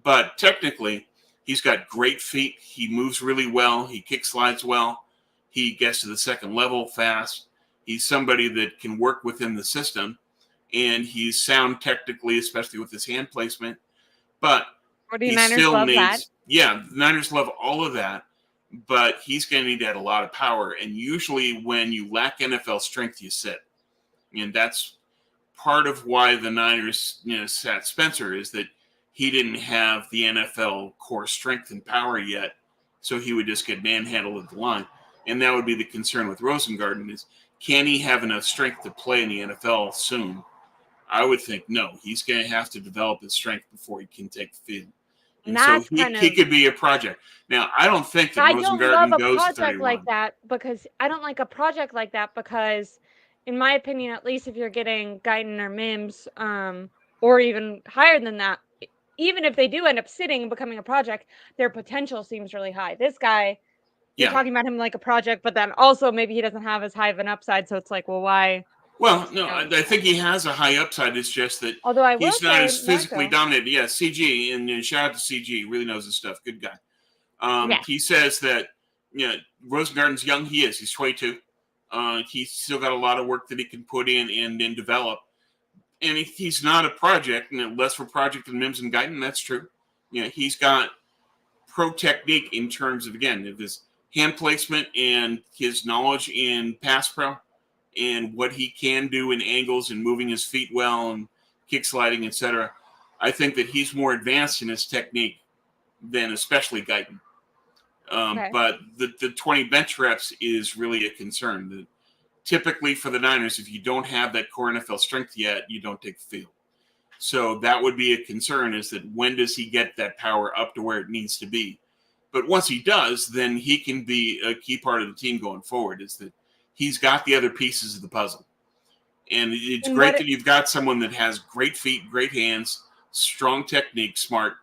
But technically, he's got great feet. He moves really well. He kick slides well. He gets to the second level fast. He's somebody that can work within the system, and he's sound technically, especially with his hand placement. But he still needs, the Niners love all of that, but he's going to need to add a lot of power. And usually when you lack NFL strength, you sit. And that's part of why the Niners, sat Spencer, is that he didn't have the NFL core strength and power yet, so he would just get manhandled at the line. And that would be the concern with Rosengarten, is can he have enough strength to play in the NFL soon? I would think no. He's going to have to develop his strength before he can take the field. And so he could be a project. Now, I don't think that Rosengarten goes to 31. I don't like a project like that because, in my opinion, at least if you're getting Guyton or Mims, or even higher than that, even if they do end up sitting and becoming a project, their potential seems really high. This guy, you're talking about him like a project, but then also maybe he doesn't have as high of an upside, so it's like, well, why? Well, no, I think he has a high upside. It's just that he's not as physically dominant. Yeah, CG, and shout out to CG. He really knows his stuff. Good guy. He says that Rosengarten's young. He is. He's 22. He's still got a lot of work that he can put in and then develop. And he's not a project, less for project than Mims and Guyton. That's true. He's got pro technique in terms of, again, of his hand placement and his knowledge in pass pro, and what he can do in angles and moving his feet well and kick sliding, etc. I think that he's more advanced in his technique than especially Guyton. But the 20 bench reps is really a concern. Typically for the Niners, if you don't have that core NFL strength yet, you don't take the field. So that would be a concern, is that when does he get that power up to where it needs to be? But once he does, then he can be a key part of the team going forward, is that he's got the other pieces of the puzzle. And it's And great what that you've got someone that has great feet, great hands, strong technique, smart,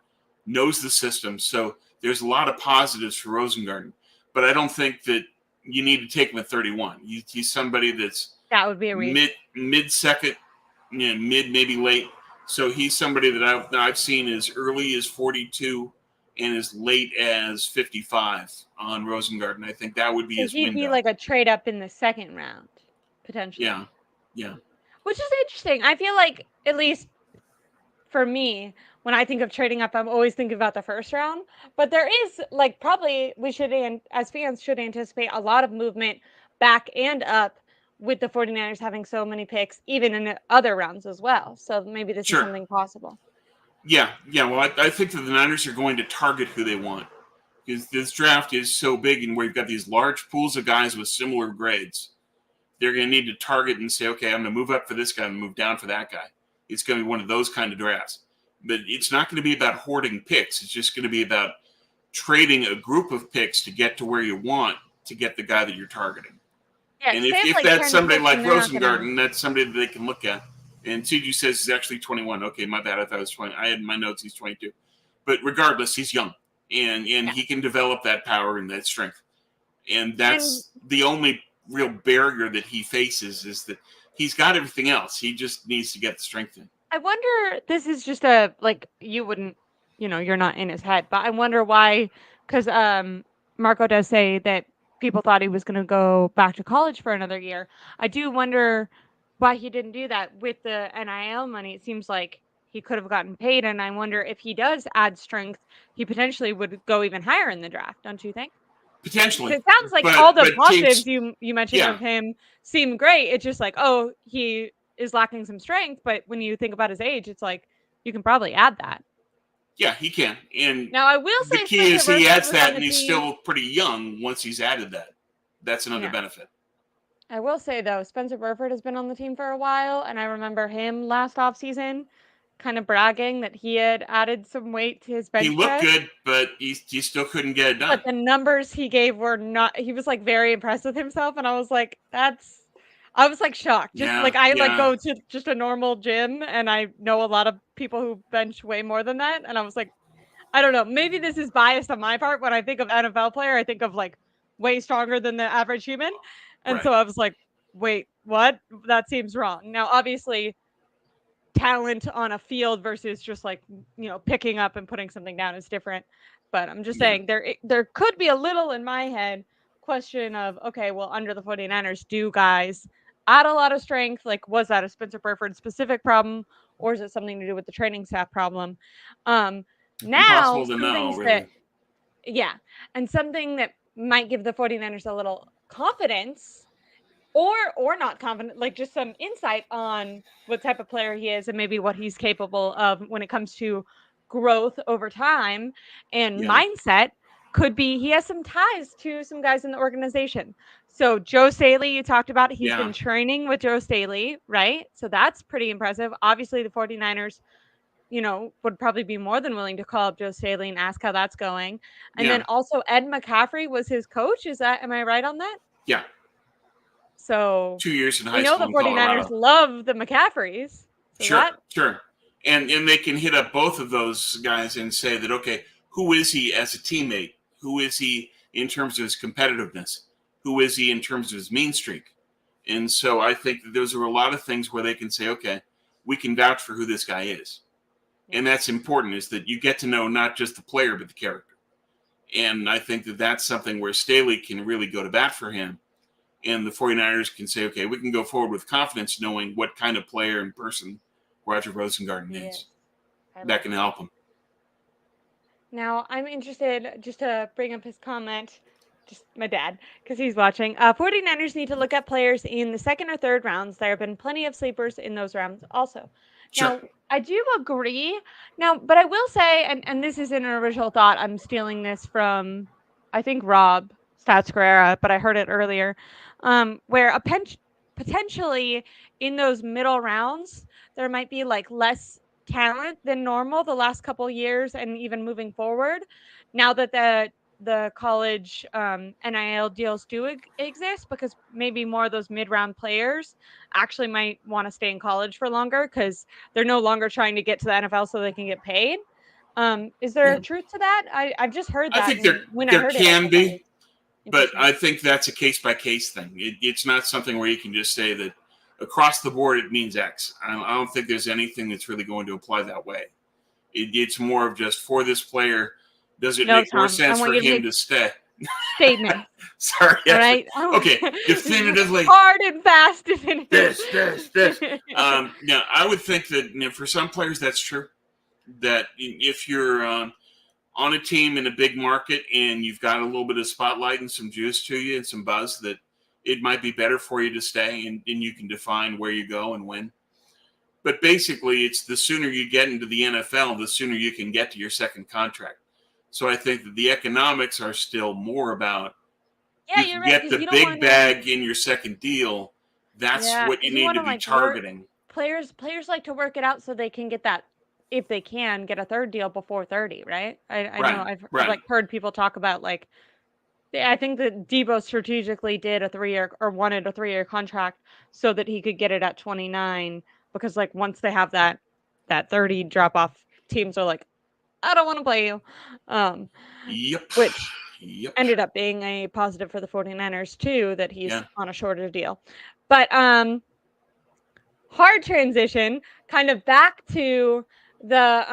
knows the system. So there's a lot of positives for Rosengarten. But I don't think that you need to take him at 31. He's somebody that's that would be a reach. mid second, mid maybe late. So he's somebody that I've seen as early as 42 and as late as 55 on Rosengarten. I think that would be So his he'd be window. like a trade up in the second round, potentially. Yeah, yeah, Which is interesting. I feel like, at least for me, when I think of trading up, I'm always thinking about the first round. But there is, like, probably we should, as fans, should anticipate a lot of movement back and up with the 49ers having so many picks, even in the other rounds as well. So maybe this is sure. something possible. Yeah, yeah. Well, I think that the Niners are going to target who they want, because this draft is so big and we've got these large pools of guys with similar grades. They're going to need to target and say, okay, I'm going to move up for this guy and move down for that guy. It's going to be one of those kind of drafts. But it's not going to be about hoarding picks. It's just going to be about trading a group of picks to get to where you want to get the guy that you're targeting. Yeah, And they have if like that's 10 somebody picks like and they're not gonna. Rosengarten, that's somebody that they can look at. And CG says he's actually 21. Okay, my bad. I thought it was 20. I had in my notes he's 22. But regardless, he's young. And Yeah. he can develop that power and that strength. And that's And the only real barrier that he faces, is that he's got everything else. He just needs to get the strength in. I wonder, this is just a, like, you wouldn't, you're not in his head, but I wonder why, because Marco does say that people thought he was going to go back to college for another year. I do wonder why he didn't do that with the NIL money. It seems like he could have gotten paid, and I wonder if he does add strength, he potentially would go even higher in the draft, don't you think? Potentially. It sounds like all But the positives teams, you mentioned yeah, of him seem great. It's just like, oh, he is lacking some strength, but when you think about his age, it's like you can probably add that. yeah, he can. And Now, I will the say key Spencer is he Burford adds was on that the and he's team. still pretty young once he's added that. That's another Yeah. benefit. I will say, though, Spencer Burford has been on the team for a while, and I remember him last offseason kind of bragging that he had added some weight to his He bench looked press. good, but he still couldn't get it done. But the numbers he gave were not, he was like very impressed with himself. And I was like, I was like shocked. Just Yeah, like I like yeah. go to just a normal gym and I know a lot of people who bench way more than that. And I was like, I don't know, maybe this is biased on my part. When I think of NFL player, I think of like way stronger than the average human. And Right. so I was like, wait, what? That seems wrong. Now, obviously, talent on a field versus just like picking up and putting something down is different, but I'm just Yeah. saying there could be a little in my head question of, okay, well, under the 49ers, do guys add a lot of strength? Like, was that a Spencer Burford specific problem, or is it something to do with the training staff problem? Now Impossible to some know, things that, really. yeah, and something that might give the 49ers a little confidence, or not confident, like just some insight on what type of player he is and maybe what he's capable of when it comes to growth over time and Yeah. mindset, could be he has some ties to some guys in the organization. So Joe Staley, you talked about, he's Yeah. been training with Joe Staley, right? So that's pretty impressive. Obviously the 49ers, would probably be more than willing to call up Joe Staley and ask how that's going. And then Yeah. also Ed McCaffrey was his coach. Am I right on that? Yeah. So 2 years in we high know school the in 49ers Colorado. love the McCaffreys. So Sure. that, Sure. And they can hit up both of those guys and say that, okay, who is he as a teammate? Who is he in terms of his competitiveness? Who is he in terms of his mean streak? And so I think that those are a lot of things where they can say, okay, we can vouch for who this guy is. And that's important, is that you get to know not just the player, but the character. And I think that that's something where Staley can really go to bat for him. And the 49ers can say, okay, we can go forward with confidence knowing what kind of player and person Roger Rosengarten he is. is. I That like can that. help him. Now, I'm interested just to bring up his comment, just my dad, because he's watching. 49ers need to look at players in the second or third rounds. There have been plenty of sleepers in those rounds also. Sure. Now, I do agree. Now, but I will say, and this is an original thought, I'm stealing this from, I think, Rob Stats Guerrera, but I heard it earlier, where potentially in those middle rounds, there might be like less talent than normal the last couple years and even moving forward. Now that the college NIL deals do exist, because maybe more of those mid-round players actually might want to stay in college for longer because they're no longer trying to get to the NFL so they can get paid. Is there Yeah. a truth to that? I've just heard I that, think and when I there heard it, I can thought that be, was but interesting. I think that's a case by case thing. It's not something where you can just say that across the board it means X. I don't think there's anything that's really going to apply that way. It's more of just for this player, does it No, make more Tom, I sense want for you to him make to stay? statements. Sorry. All right. Okay. Definitively, Hard and fast, definitive. this. Yeah, I would think that for some players that's true. That if you're on a team in a big market and you've got a little bit of spotlight and some juice to you and some buzz, that it might be better for you to stay and you can define where you go and when. But basically, it's the sooner you get into the NFL, the sooner you can get to your second contract. So I think that the economics are still more about Yeah, you you're can right, get because the you don't big want to. bag in your second deal. That's Yeah, what you because you need want to to be like work. targeting. Players like to work it out so they can get that, if they can get a third deal before 30, right? I know Right, I've right. like heard people talk about like, I think that Debo strategically did a 3 year, or wanted a 3 year contract so that he could get it at 29, because like once they have that 30 drop off, teams are like, I don't want to play you. Um, Yep. which Yep. ended up being a positive for the 49ers too, that he's Yeah. on a shorter deal. But hard transition kind of back to the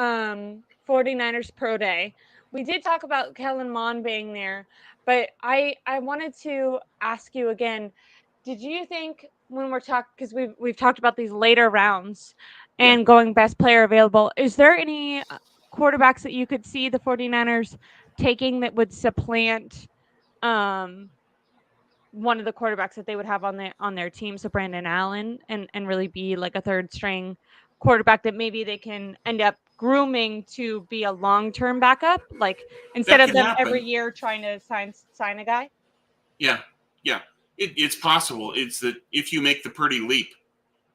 49ers pro day. We did talk about Kellen Mond being there, but I wanted to ask you again, did you think when we're talking, because we've talked about these later rounds Yeah. and going best player available, is there any quarterbacks that you could see the 49ers taking that would supplant um one of the quarterbacks that they would have on their team, so Brandon Allen, and really be like a third string quarterback that maybe they can end up grooming to be a long-term backup, like instead That of could them every happen. year trying to sign a guy? Yeah. Yeah. It's possible. It's that if you make the pretty leap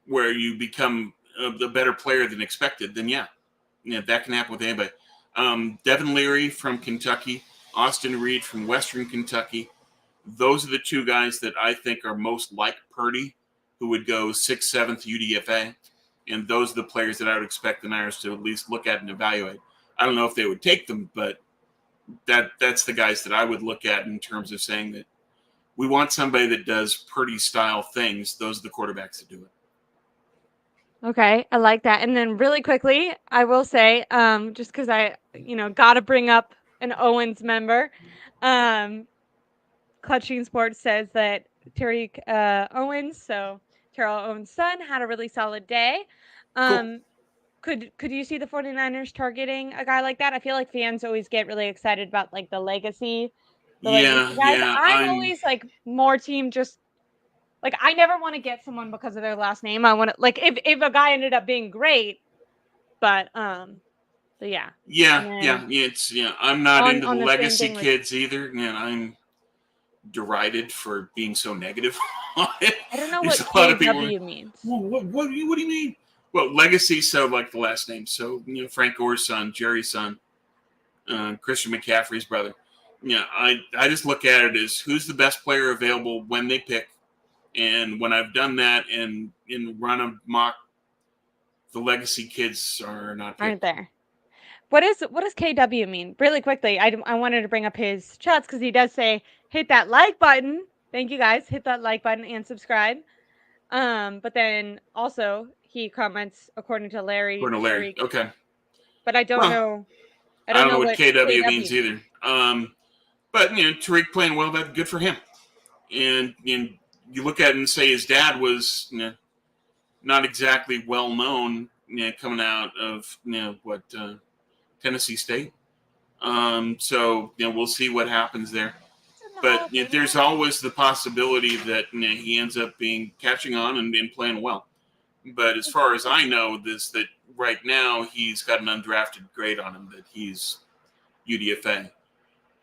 where you become a better player than expected, then yeah, that can happen with anybody. Devin Leary from Kentucky, Austin Reed from Western Kentucky. Those are the two guys that I think are most like Purdy, who would go sixth, seventh UDFA, and those are the players that I would expect the Niners to at least look at and evaluate. I don't know if they would take them, but that's the guys that I would look at in terms of saying that we want somebody that does Purdy style things. Those are the quarterbacks that do it. Okay, I like that. And then really quickly, I will say, just because I, got to bring up an Owens member. Um, Clutching Sports says that Tariq Owens, so Terrell Owens' son, had a really solid day. Cool. Um, could you see the 49ers targeting a guy like that? I feel like fans always get really excited about like the legacy Yeah, guys. yeah. I'm I'm always like more team just like, I never want to get someone because of their last name. I want to, like, if a guy ended up being great, but yeah. And yeah, then yeah. It's I'm not on into the on the same legacy thing with, kids either, and I'm derided for being so negative on it. I don't know There's what a lot of people. KW means. Well, what do you mean? Well, legacy. So like the last name. So Frank Gore's son, Jerry's son, Christian McCaffrey's brother. I just look at it as who's the best player available when they pick, and when I've done that and in run a mock, the legacy kids are not Aren't picked. there? What does KW mean? Really quickly, I wanted to bring up his chats because he does say hit that like button. Thank you guys. Hit that like button and subscribe. But then also he comments according to Larry According to Larry. Tariq, Okay. but I don't Well, know. I I don't don't know know what what KW KW means means. either. But Tariq playing well, that's good for him. And you look at it and say his dad was not exactly well known, coming out of what Tennessee State. So we'll see what happens there. He's in the But Hall of Fame there's already. always the possibility that he ends up being catching on and playing well. But as far as I know, this that right now he's got an undrafted grade on him that he's UDFA.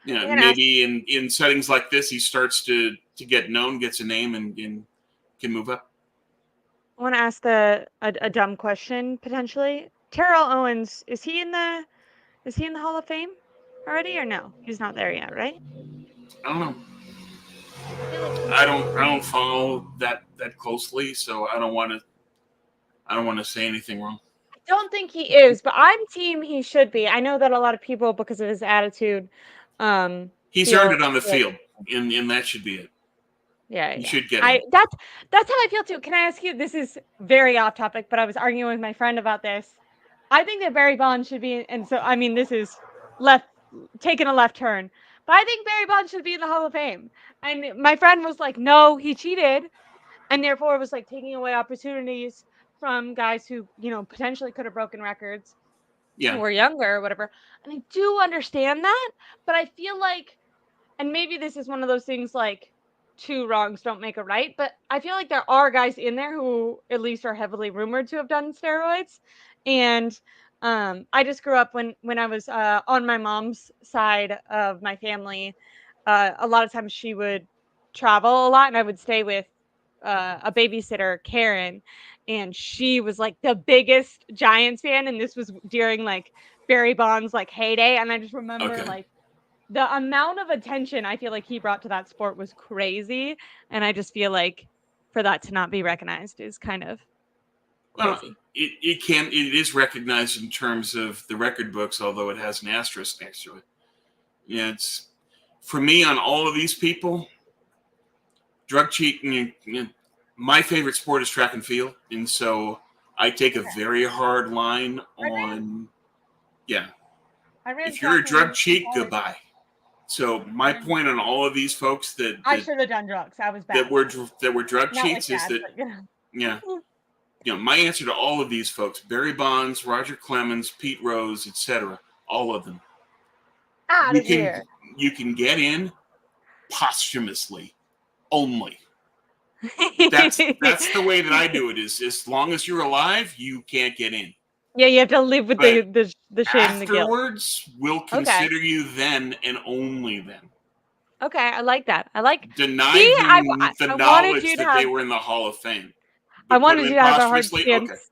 I'm gonna ask. Maybe in settings like this, he starts to get known, gets a name, and can move up. I want to ask a dumb question potentially. Terrell Owens, is he in the Hall of Fame already or no? He's not there yet, right? I don't know. I feel like he I should don't be. I don't follow that closely, so I don't want to say anything wrong. I don't think he is, but I'm team he should be. I know that a lot of people, because of his attitude, He's earned feel it on the like, field, and that should be it. yeah, He yeah. should get I in. that's how I feel too. Can I ask you? This is very off topic, but I was arguing with my friend about this. I think that Barry Bonds should be, and so I mean, this is left taking a left turn, but I think Barry Bonds should be in the Hall of Fame. And my friend was like, "No, he cheated," and therefore it was like taking away opportunities from guys who potentially could have broken records who Yeah. were younger or whatever. And I do understand that, but I feel like, and maybe this is one of those things like two wrongs don't make a right, but I feel like there are guys in there who at least are heavily rumored to have done steroids. And I just grew up when I was on my mom's side of my family. A lot of times she would travel a lot, and I would stay with a babysitter, Karen, and she was like the biggest Giants fan. And this was during like Barry Bonds like heyday, and I just remember Okay. like the amount of attention I feel like he brought to that sport was crazy. And I just feel like for that to not be recognized is kind of Well, crazy. it is recognized in terms of the record books, although it has an asterisk next to it. Yeah, it's for me on all of these people, drug cheating. My favorite sport is track and field, and so I take a Okay. very hard line I ran on. Yeah, I ran if you're a track drug in cheat, college. goodbye. So my point on all of these folks I should have done drugs. I was that bad. were drug Not like cheats is bad, that but you know. yeah, my answer to all of these folks, Barry Bonds, Roger Clemens, Pete Rose, etc., all of them, Out you of can here. you can get in posthumously only. That's the way that I do it. Is as long as you're alive, you can't get in. Yeah, you have to live with But the shame and the guilt. afterwards, we'll Okay. consider you then and only then. Okay, I like that. I like. Deny See, them the I wanted knowledge you to that they have were in the Hall of Fame, I but put them wanted in you to have a hard posthumously. Okay. stance.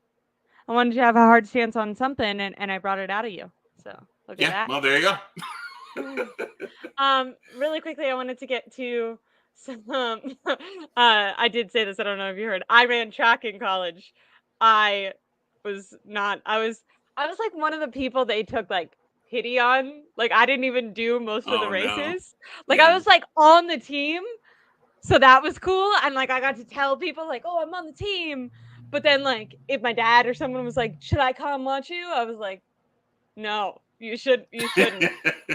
I wanted you to have a hard stance on something, and I brought it out of you. So look at Yeah. that. Well, there you go. Really quickly, I wanted to get to some. I did say this. I don't know if you heard. I ran track in college. I was not. I was like one of the people they took like pity on. Like I didn't even do most of the Oh no. races. Like I Yeah. was like on the team, so that was cool. And like I got to tell people like, oh, I'm on the team. But then like if my dad or someone was like, should I come watch you? I was like, no, you shouldn't.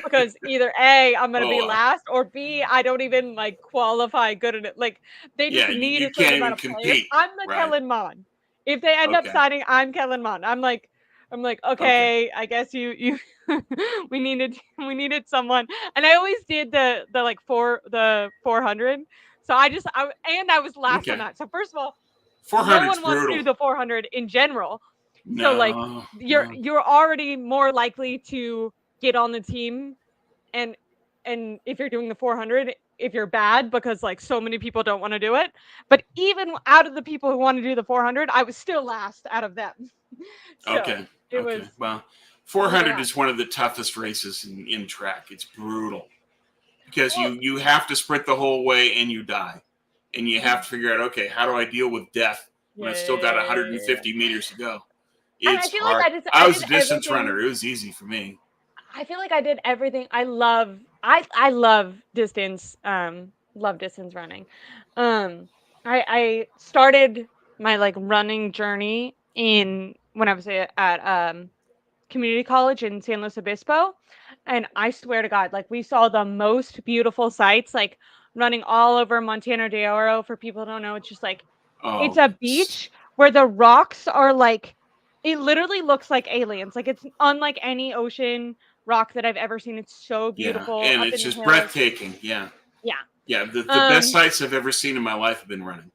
Because either A, I'm gonna Oh be wow. last, or B, I don't even like qualify good in it. Like they just Yeah. need You a certain can't amount even of players. compete. I'm the Right. Kellen Mond. If they end up Okay. signing, I'm Kellen Mond. I'm like, Okay. okay, I guess you we needed someone. And I always did the like 400. So I was last on Okay. that. So first of all, no 400's one wants to brutal. do the 400 in general. So like No. you're No. you're already more likely to get on the team, and if you're doing the 400, if you're bad, because like so many people don't want to do it. But even out of the people who want to do the 400, I was still last out of them. So Okay. it was Okay. Well, it was a 400 lot. is one of the toughest races in track. It's brutal because Well, you have to sprint the whole way and you die, and you have mhm. to figure out, okay, how do I deal with death when I still got Yeah. 150 meters to go? And I It's feel like hard. I I was did a distance everything. runner. It was easy for me. I feel like I did everything. I love distance running. Um I started my like running journey in when I was at community college in San Luis Obispo, and I swear to God, like we saw the most beautiful sights, like running all over Montana de Oro. For people who don't know, it's just like it's Oh, a beach where the rocks are like it literally looks like aliens. Like it's unlike any ocean rock that I've ever seen. It's so yeah, beautiful and up it's in the just hills. breathtaking. Yeah, Yeah. yeah. The best Um sights I've ever seen in my life have been running.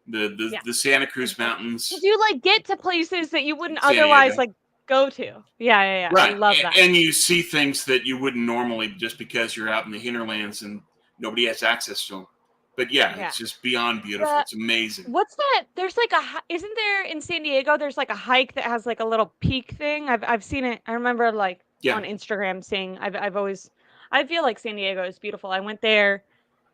yeah. The Santa Cruz Exactly. Mountains, 'Cause you like get to places that you wouldn't San Diego. otherwise like go to. Yeah, yeah, yeah. I Right, love that. and you see things that you wouldn't normally just because you're out in the hinterlands and nobody has access to them. But yeah, Yeah. it's just beyond beautiful. It's amazing. What's that? There's like isn't there in San Diego? There's like a hike that has like a little peak thing. I've seen it. I remember like Yeah, on Instagram seeing. I've always. I feel like San Diego is beautiful. I went there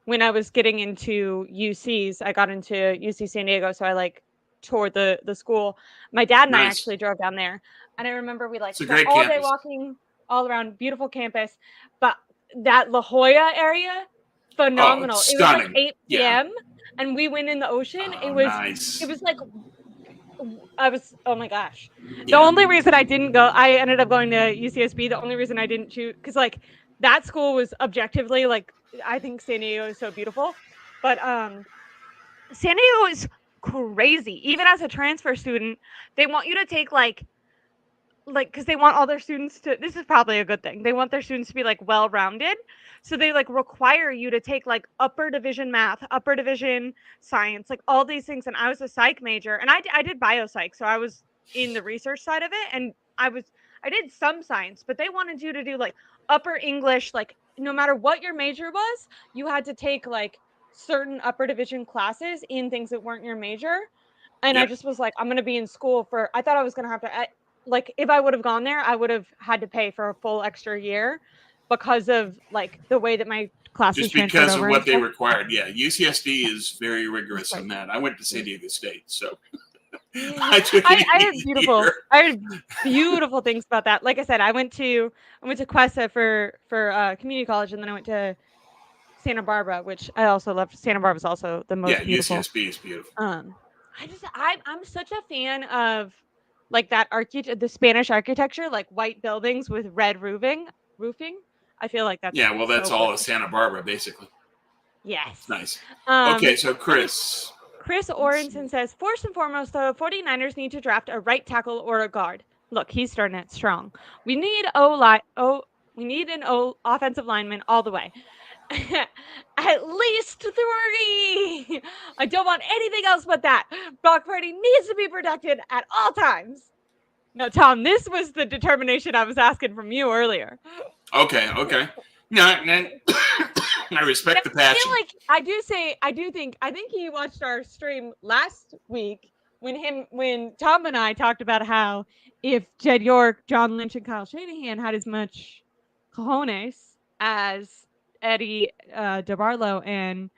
when I was getting into UCs. I got into UC San Diego, so I like toured the school. My dad and I nice. actually drove down there, and I remember we like It's a spent great all day campus. walking all around beautiful campus. But that La Jolla area, Oh, phenomenal. it's It was like stunning. 8 Yeah. p.m. and we went in the ocean. Oh, It nice. was like I was, oh my gosh. The Yeah. only reason I didn't go, I ended up going to UCSB. The only reason I didn't choose, because like that school was objectively like, I think San Diego is so beautiful, but San Diego is crazy. Even as a transfer student, they want you to take like because they want all their students to, this is probably a good thing, they want their students to be like well rounded, so they like require you to take like upper division math, upper division science, like all these things. And I was a psych major, and I did biopsych, so I was in the research side of it, and I did some science, but they wanted you to do like upper English, like no matter what your major was, you had to take like certain upper division classes in things that weren't your major. And I Yep. just was like, I'm gonna be in school for, I thought I was gonna have to, like if I would have gone there, I would have had to pay for a full extra year because of like the way that my classes Just transferred because of over and what they stuff. required. Yeah, UCSD is very It was rigorous on crazy. that. I went to It San was, Diego State, so yeah, I took it easier. I heard beautiful things about that. Like I said, I went to Quessa for community college, and then I went to Santa Barbara, which I also loved. Santa Barbara is also the Yeah, most beautiful. UCSB is beautiful. Um, I'm such a fan of like that the Spanish architecture, like white buildings with red roofing. I feel like that's Yeah, well, that's so all of gorgeous. Santa Barbara, basically. It's Yes. nice. Um, Okay, so and then Chris, Chris let's Orenson see. says, first and foremost, the 49ers need to draft a right tackle or a guard. Look, he's starting it strong. We need O line. Oh, we need an O offensive lineman all the way. At least three. I don't want anything else but that. Brock Purdy needs to be protected at all times. No, Tom, this was the determination I was asking from you earlier. Okay. No, no, I And respect the I feel passion. like I think he watched our stream last week when Tom and I talked about how if Jed York, John Lynch, and Kyle Shanahan had as much cojones as Eddie DeBarlo and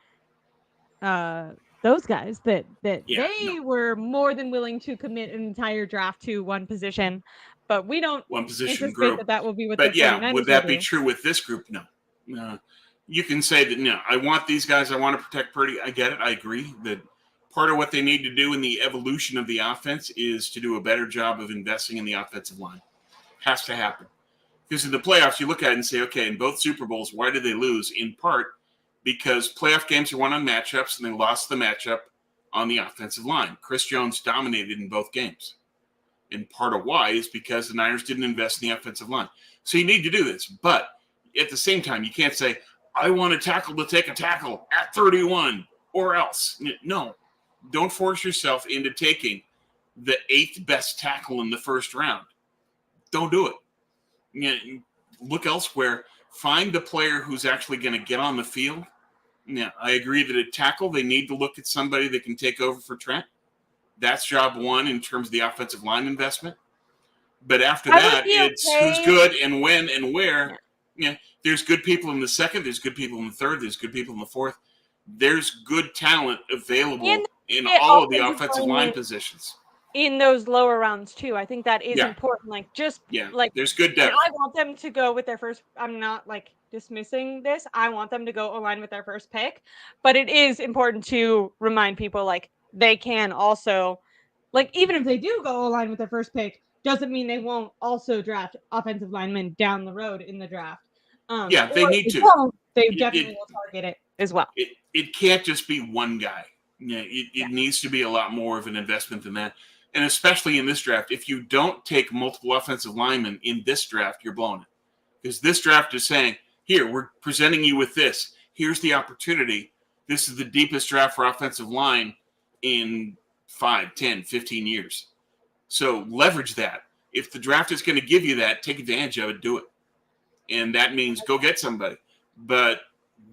those guys, that Yeah, no, they were more than willing to commit an entire draft to one position. But we don't one position anticipate group. that that will be what the But yeah, would 49ers will that be do. true with this group? No. You can say that, no, I want these guys, I want to protect Purdy. I get it. I agree that part of what they need to do in the evolution of the offense is to do a better job of investing in the offensive line. Has to happen. Because in the playoffs, you look at it and say, okay, in both Super Bowls, why did they lose? In part because playoff games are won on matchups, and they lost the matchup on the offensive line. Chris Jones dominated in both games. And part of why is because the Niners didn't invest in the offensive line. So you need to do this. But at the same time, you can't say, I want a tackle to take a tackle at 31 or else. No, don't force yourself into taking the eighth best tackle in the first round. Don't do it. Look elsewhere. Find the player who's actually going to get on the field. Yeah, I agree that at tackle, they need to look at somebody that can take over for Trent. That's job one in terms of the offensive line investment. But after I would that, be it's who's okay. good and when and where. Yeah. Yeah, there's good people in the second. There's good people in the third. There's good people in the fourth. There's good talent And available in get all of the offensive offensive line linemen positions. in those lower rounds too. I think that is Yeah, important. Like just yeah. like, There's good and depth. I want them to go with their first. I'm not like dismissing this. I want them to go align with their first pick, but it is important to remind people like they can also, like even if they do go align with their first pick, doesn't mean they won't also draft offensive linemen down the road in the draft. Yeah, they Or if need they to. don't, they It, definitely it, will target it as well. it can't just be one guy. Yeah, Yeah. it needs to be a lot more of an investment than that. And especially in this draft, if you don't take multiple offensive linemen in this draft, you're blowing it. Because this draft is saying, here, we're presenting you with this. Here's the opportunity. This is the deepest draft for offensive line in 5, 10, 15 years. So leverage that. If the draft is going to give you that, take advantage of it, do it. And that means go get somebody. But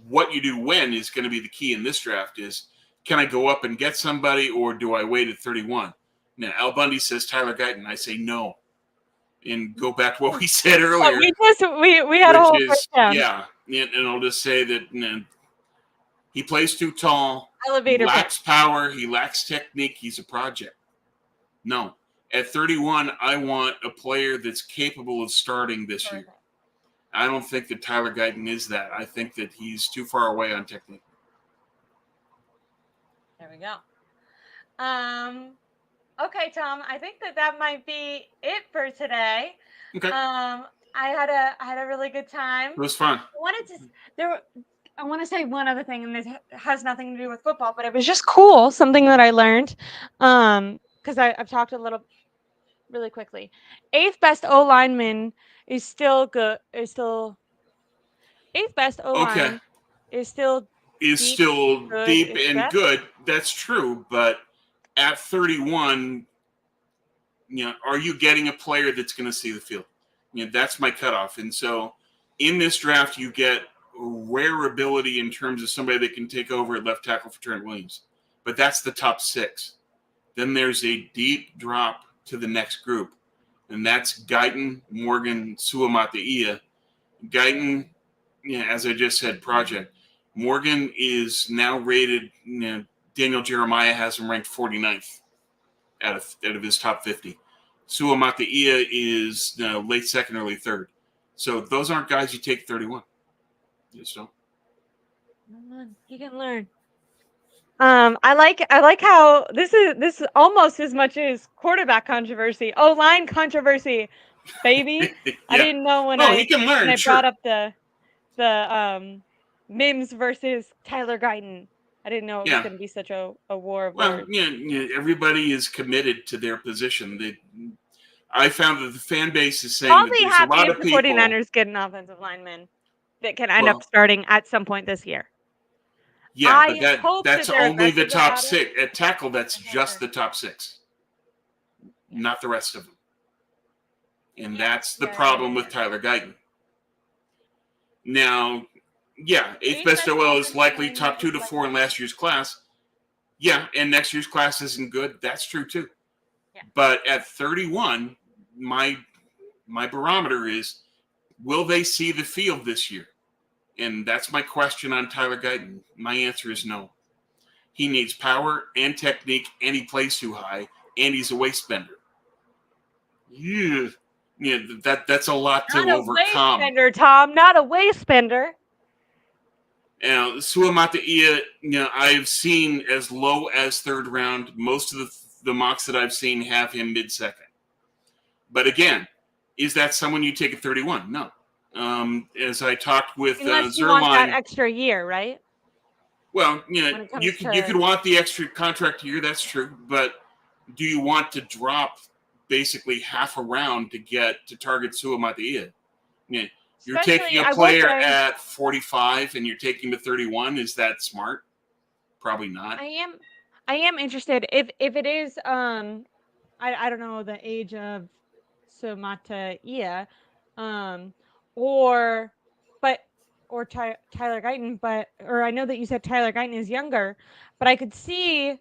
what you do when is going to be the key in this draft. Is can I go up and get somebody, or do I wait at 31? Now, Al Bundy says Tyler Guyton. I say no. And go back to what we said earlier. We had a whole breakdown. Yeah, and I'll just say that he plays too tall. Elevator he lacks power. He lacks technique. He's a project. No. At 31, I want a player that's capable of starting this year. I don't think that Tyler Guyton is that. I think that he's too far away on technique. There we go. Okay, Tom. I think that might be it for today. Okay. I had a really good time. It was fun. I want to say one other thing, and this has nothing to do with football, but it was just cool. Something that I learned. Because I've talked a little really quickly. 8th best O lineman is still good. 8th best O line is still deep and good. That's true, but at 31, are you getting a player that's going to see the field? That's my cutoff. And so in this draft, you get rare ability in terms of somebody that can take over at left tackle for Trent Williams. But that's the top 6. Then there's a deep drop to the next group, and that's Guyton, Morgan, Suamataia. Guyton, as I just said, project. Morgan is now rated, Daniel Jeremiah has him ranked 49th out of his top 50. Suamataia is late second, early third. So those aren't guys you take 31. Just don't. You can learn. I like how this is almost as much as quarterback controversy. O-line controversy, baby. Yeah. I didn't know when I brought up the Mims versus Tyler Guyton. I didn't know it was going to be such a war of words. Everybody is committed to their position. I found that the fan base is saying I'll that be there's happy a lot if of the people. 49ers get an offensive lineman that can end up starting at some point this year. Yeah, but that's only the top 6. At tackle, that's just the top 6. Not the rest of them. And that's the problem with Tyler Guyton. Now, 8th best OL is likely top 2 to 4 in last year's class. Yeah, and next year's class isn't good. That's true, too. Yeah. But at 31, my barometer is, will they see the field this year? And that's my question on Tyler Guyton. My answer is no. He needs power and technique, and he plays too high, and he's a waist spender. Yeah, that's a lot to overcome. Not a waist spender, Tom. Not a waist spender. Now, Suamataia, I've seen as low as 3rd round. Most of the mocks that I've seen have him mid-second. But again, is that someone you take at 31? No. As I talked with Unless you want that extra year, right? Well, you could want the extra contract year. That's true, but do you want to drop basically half a round to target Suamataia? You're taking a player at 45 and you're taking him to 31. Is that smart? Probably not. I am interested if it is. I don't know the age of Suamataia. Or Tyler Guyton, or I know that you said Tyler Guyton is younger, but I could see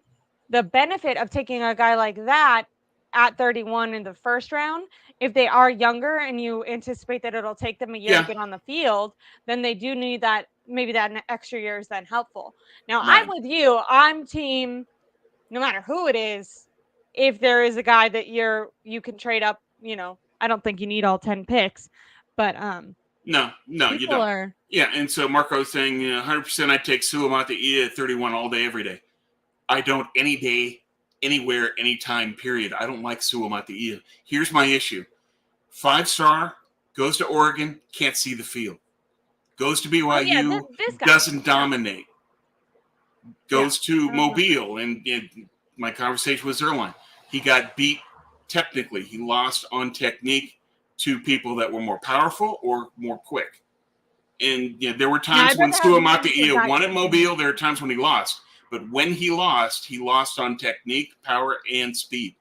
the benefit of taking a guy like that at 31 in the 1st round. If they are younger and you anticipate that it'll take them a year to get on the field, then they do need that. Maybe that extra year is then helpful. Now, right. I'm with you. I'm team, no matter who it is, if there is a guy that you can trade up, I don't think you need all 10 picks. But no, you don't. Yeah, and so Marco's saying 100% I'd take Suamataia at 31 all day, every day. I don't any day, anywhere, anytime, period. I don't like Suamataia. Here's my issue. 5-star, goes to Oregon, can't see the field. Goes to BYU, doesn't dominate. Goes to Mobile, and my conversation with Zerline. He got beat technically. He lost on technique to people that were more powerful or more quick. And there were times when Suamataia won at Mobile. There are times when he lost. But when he lost on technique, power, and speed.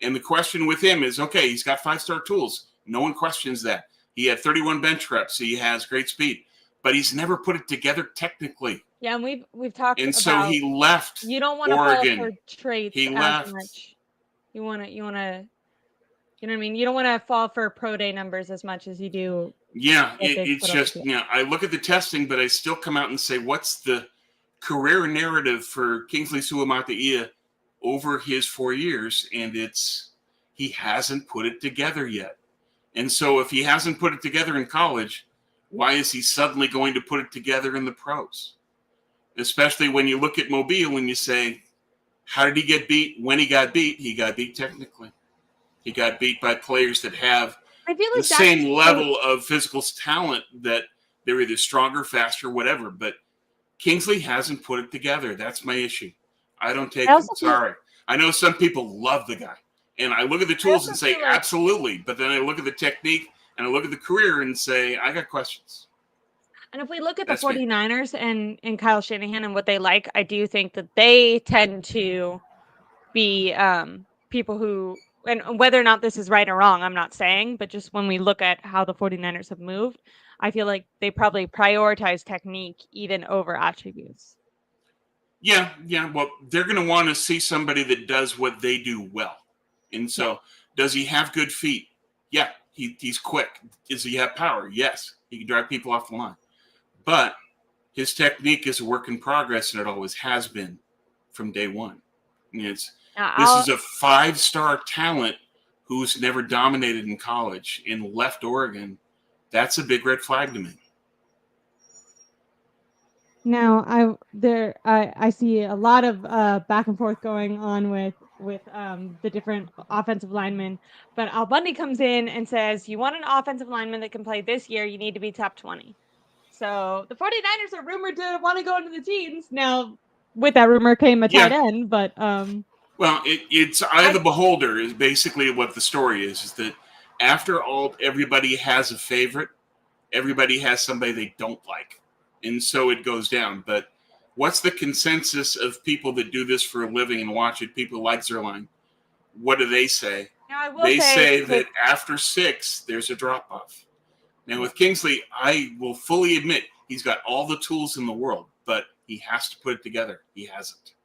And the question with him is, okay, he's got 5-star tools. No one questions that. He had 31 bench reps. He has great speed. but he's never put it together technically. Yeah, and we've talked And so about he left you don't want to fall for Oregon. traits He as left. much. You know what I mean? You don't want to fall for pro day numbers as much as you do. Yeah, What they've it's put on the just, field. I look at the testing, but I still come out and say, what's the career narrative for Kingsley Suamataia over his 4 years? And it's he hasn't put it together yet. And so if he hasn't put it together in college, why is he suddenly going to put it together in the pros? Especially when you look at Mobile and you say, how did he get beat? When he got beat technically. He got beat by players that have I feel the like that's same level of physical talent, that they're either stronger, faster, whatever. But Kingsley hasn't put it together. That's my issue. I don't I take him. also feel Sorry. I know some people love the guy. And I look at the I tools also and say, feel like absolutely. But then I look at the technique and I look at the career and say, I got questions. and if we look at the That's me. 49ers and Kyle Shanahan and what they like, I do think that they tend to be people who, and whether or not this is right or wrong, I'm not saying, but just when we look at how the 49ers have moved, I feel like they probably prioritize technique even over attributes. Yeah, yeah. Well, they're going to want to see somebody that does what they do well. And Yeah. so, does he have good feet? Yeah, he's quick. Does he have power? Yes, he can drive people off the line. But his technique is a work in progress, and it always has been from day one. And this I'll is a 5-star talent who's never dominated in college and left Oregon. That's a big red flag to me. Now, I see a lot of back and forth going on with the different offensive linemen, but Al Bundy comes in and says, "You want an offensive lineman that can play this year, you need to be top 20." So the 49ers are rumored to want to go into the teens. Now, with that rumor came a tight Yeah. end, but Well, it's eye of the beholder is basically what the story is that after all, everybody has a favorite. Everybody has somebody they don't like. And so it goes down. But what's the consensus of people that do this for a living and watch it? People like Zerline. What do they say? now I will They say with that after 6, there's a drop off. Now, with Kingsley, I will fully admit he's got all the tools in the world, but he has to put it together. He hasn't.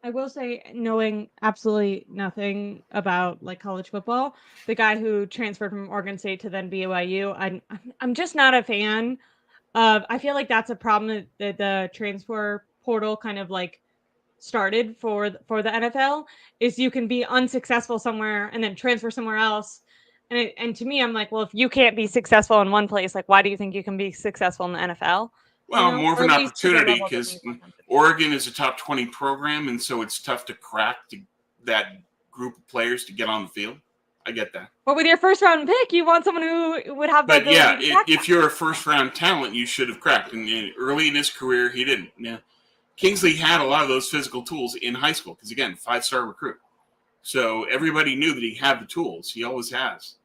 I will say, knowing absolutely nothing about like college football, the guy who transferred from Oregon State to then BYU, I'm just not a fan of. I feel like that's a problem that the transfer portal kind of like started for the NFL is you can be unsuccessful somewhere and then transfer somewhere else. And to me, I'm like, well, if you can't be successful in one place, like, why do you think you can be successful in the NFL? Well, more of Or an at least to the opportunity level that because we want them to be. Oregon is a top 20 program, and so it's tough to crack that group of players to get on the field. I get that. But with your first round pick, you want someone who would have the But yeah, ability to crack if you're a first round talent, you should have cracked. And early in his career, he didn't. Yeah. Kingsley had a lot of those physical tools in high school because, again, 5-star recruit. So everybody knew that he had the tools. He always has.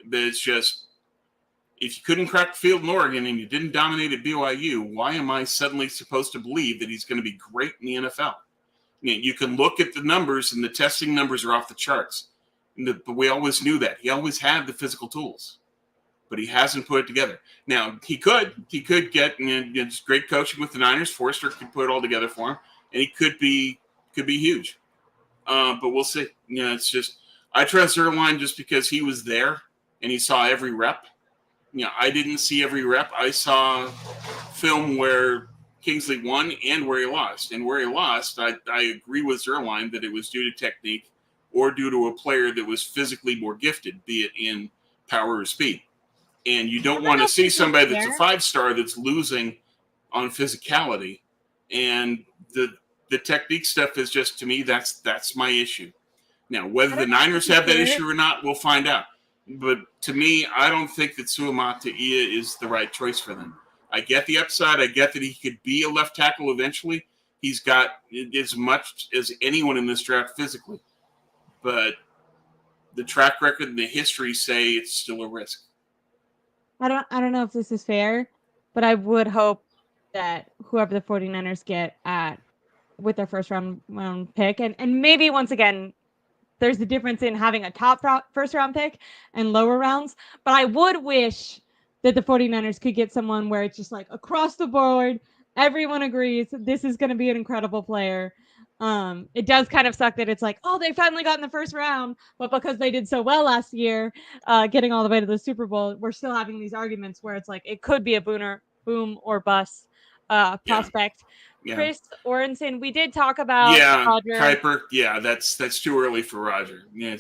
But it's just, if you couldn't crack the field in Oregon and you didn't dominate at BYU, why am I suddenly supposed to believe that he's going to be great in the NFL? You can look at the numbers, and the testing numbers are off the charts. But we always knew that. He always had the physical tools, but he hasn't put it together. Now, he could get just great coaching with the Niners. Forrester could put it all together for him, and he could be huge. But we'll see. It's just, I trust Zerline just because he was there and he saw every rep. I didn't see every rep. I saw film where Kingsley won and where he lost. And where he lost, I agree with Zerline that it was due to technique or due to a player that was physically more gifted, be it in power or speed. And you don't want to see somebody that's a 5-star that's losing on physicality. And the technique stuff is just, to me, that's my issue. Now, whether the Niners have that issue or not, we'll find out. But to me, I don't think that Suamataia is the right choice for them. I get the upside. I get that he could be a left tackle eventually. He's got as much as anyone in this draft physically. But the track record and the history say it's still a risk. I don't know if this is fair, but I would hope that whoever the 49ers get with their first round pick, and maybe once again, there's a difference in having a top first round pick and lower rounds, but I would wish that the 49ers could get someone where it's just like across the board, everyone agrees this is going to be an incredible player. It does kind of suck that it's like, oh, they finally got in the first round, but because they did so well last year, getting all the way to the Super Bowl, we're still having these arguments where it's like it could be a boom or bust Yeah. prospect. Yeah. Chris Orenson, we did talk about Yeah. Roger. Kuiper. Yeah, that's too early for Roger. Yeah,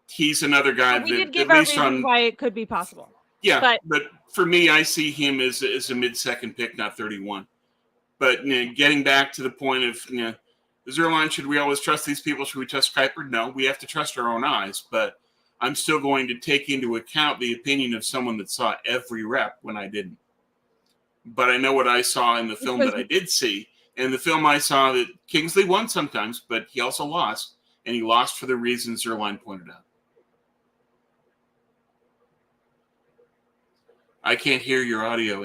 he's another guy But we did that give at our least reasons on why it could be possible. yeah, But but for me, I see him as a mid-second pick, not 31. But getting back to the point of Zerline, should we always trust these people? Should we trust Kuiper? No, we have to trust our own eyes. But I'm still going to take into account the opinion of someone that saw every rep when I didn't. But I know what I saw in the film that I did see. In the film, I saw that Kingsley won sometimes, but he also lost, and he lost for the reasons Zerline pointed out. I can't hear your audio.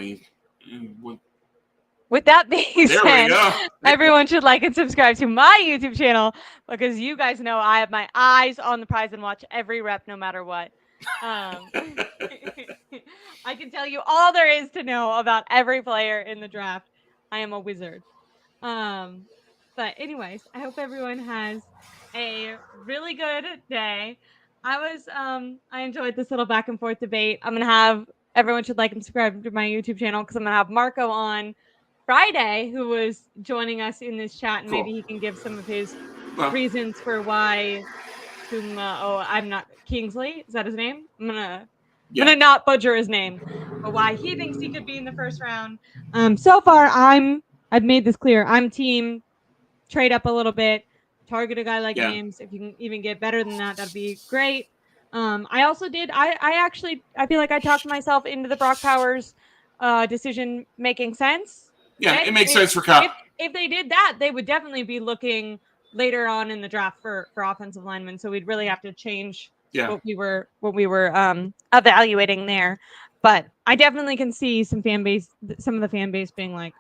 with that being There said, we go. everyone should like and subscribe to my YouTube channel because you guys know I have my eyes on the prize and watch every rep no matter what. I can tell you all there is to know about every player in the draft. I am a wizard. But anyways, I hope everyone has a really good day. I enjoyed this little back and forth debate. I'm gonna have everyone should like and subscribe to my YouTube channel because I'm gonna have Marco on Friday, who was joining us in this chat, and maybe he can give some of his reasons for why I'm not Kingsley. Is that his name? I'm gonna not butcher his name, but why he thinks he could be in the first round. So far, I've made this clear. I'm team trade up a little bit, target a guy like Mims. If you can even get better than that, that'd be great. I also did. I feel like I talked myself into the Brock Powers decision making sense. Yeah, it makes sense for Kyle. If they did that, they would definitely be looking later on in the draft for offensive linemen. So we'd really have to change what we were evaluating there. But I definitely can see some of the fan base being like,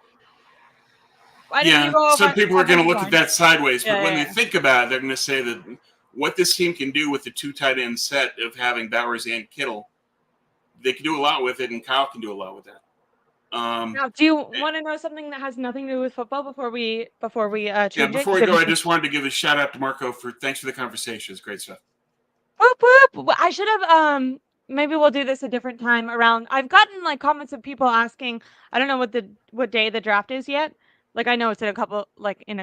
some people are going to look at that sideways, but when they think about it, they're going to say that what this team can do with the two tight end set of having Bowers and Kittle, they can do a lot with it, and Kyle can do a lot with that. Now, do you want to know something that has nothing to do with football before we change it? Before we go, I just wanted to give a shout out to Marco thanks for the conversation. It's great stuff. Whoop whoop! I should have maybe we'll do this a different time around. I've gotten like comments of people asking. I don't know what day the draft is yet. Like I know it's in a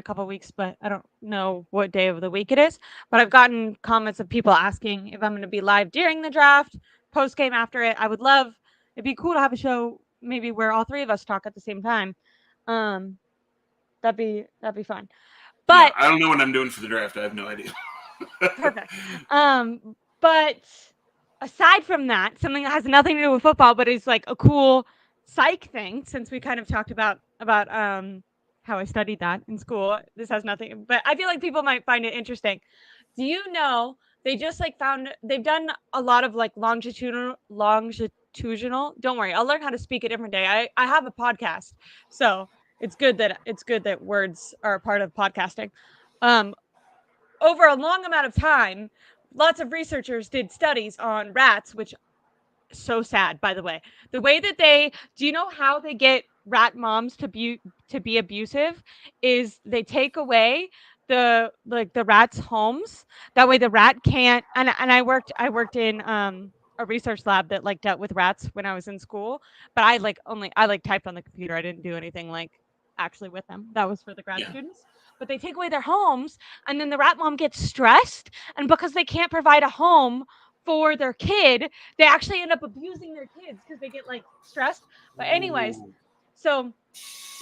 couple weeks, but I don't know what day of the week it is. But I've gotten comments of people asking if I'm going to be live during the draft, post game after it. I would love. It'd be cool to have a show maybe where all three of us talk at the same time. That'd be fun. But I don't know what I'm doing for the draft. I have no idea. Perfect. But aside from that, something that has nothing to do with football, but is like a cool psych thing, since we kind of talked about how I studied that in school. This has nothing, but I feel like people might find it interesting. Do you know they just they've done a lot of like longitudinal. Don't worry, I'll learn how to speak a different day. I have a podcast, so it's good that words are a part of podcasting. Over a long amount of time, lots of researchers did studies on rats, which so sad, by the way. The way that do you know how they get rat moms to be abusive is they take away the rat's homes. That way the rat can't, and I worked in a research lab that like dealt with rats when I was in school, but I typed on the computer. I didn't do anything like actually with them. That was for the grad students. But they take away their homes, and then the rat mom gets stressed, and because they can't provide a home for their kid, they actually end up abusing their kids because they get like stressed. But anyways, so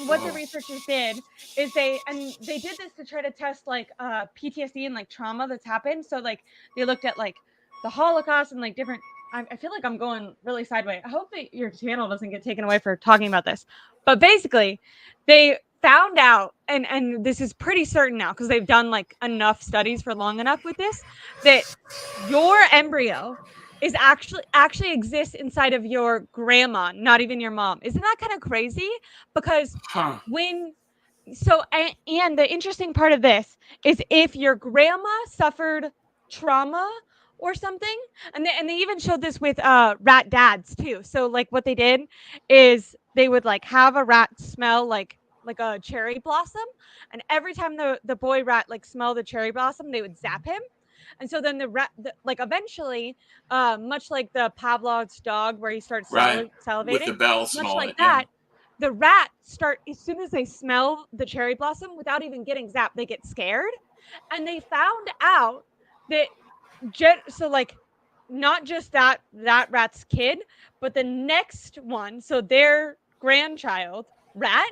what the researchers did is they did this to try to test like PTSD and like trauma that's happened. So like they looked at like the Holocaust and like different. I feel like I'm going really sideways. I hope that your channel doesn't get taken away for talking about this. But basically, they found out, and this is pretty certain now because they've done like enough studies for long enough with this, that your embryo is actually exists inside of your grandma, not even your mom. Isn't that kind of crazy? Because and the interesting part of this is if your grandma suffered trauma or something. And they even showed this with rat dads too. So like what they did is they would like have a rat smell like a cherry blossom, and every time the boy rat like smelled the cherry blossom, they would zap him. And so then like eventually, much like the Pavlov's dog where he starts Right. With salivating, the bells and much all like that. Yeah. that, the rat start as soon as they smell the cherry blossom without even getting zapped, they get scared. And they found out that so like not just that rat's kid, but the next one, so their grandchild rat,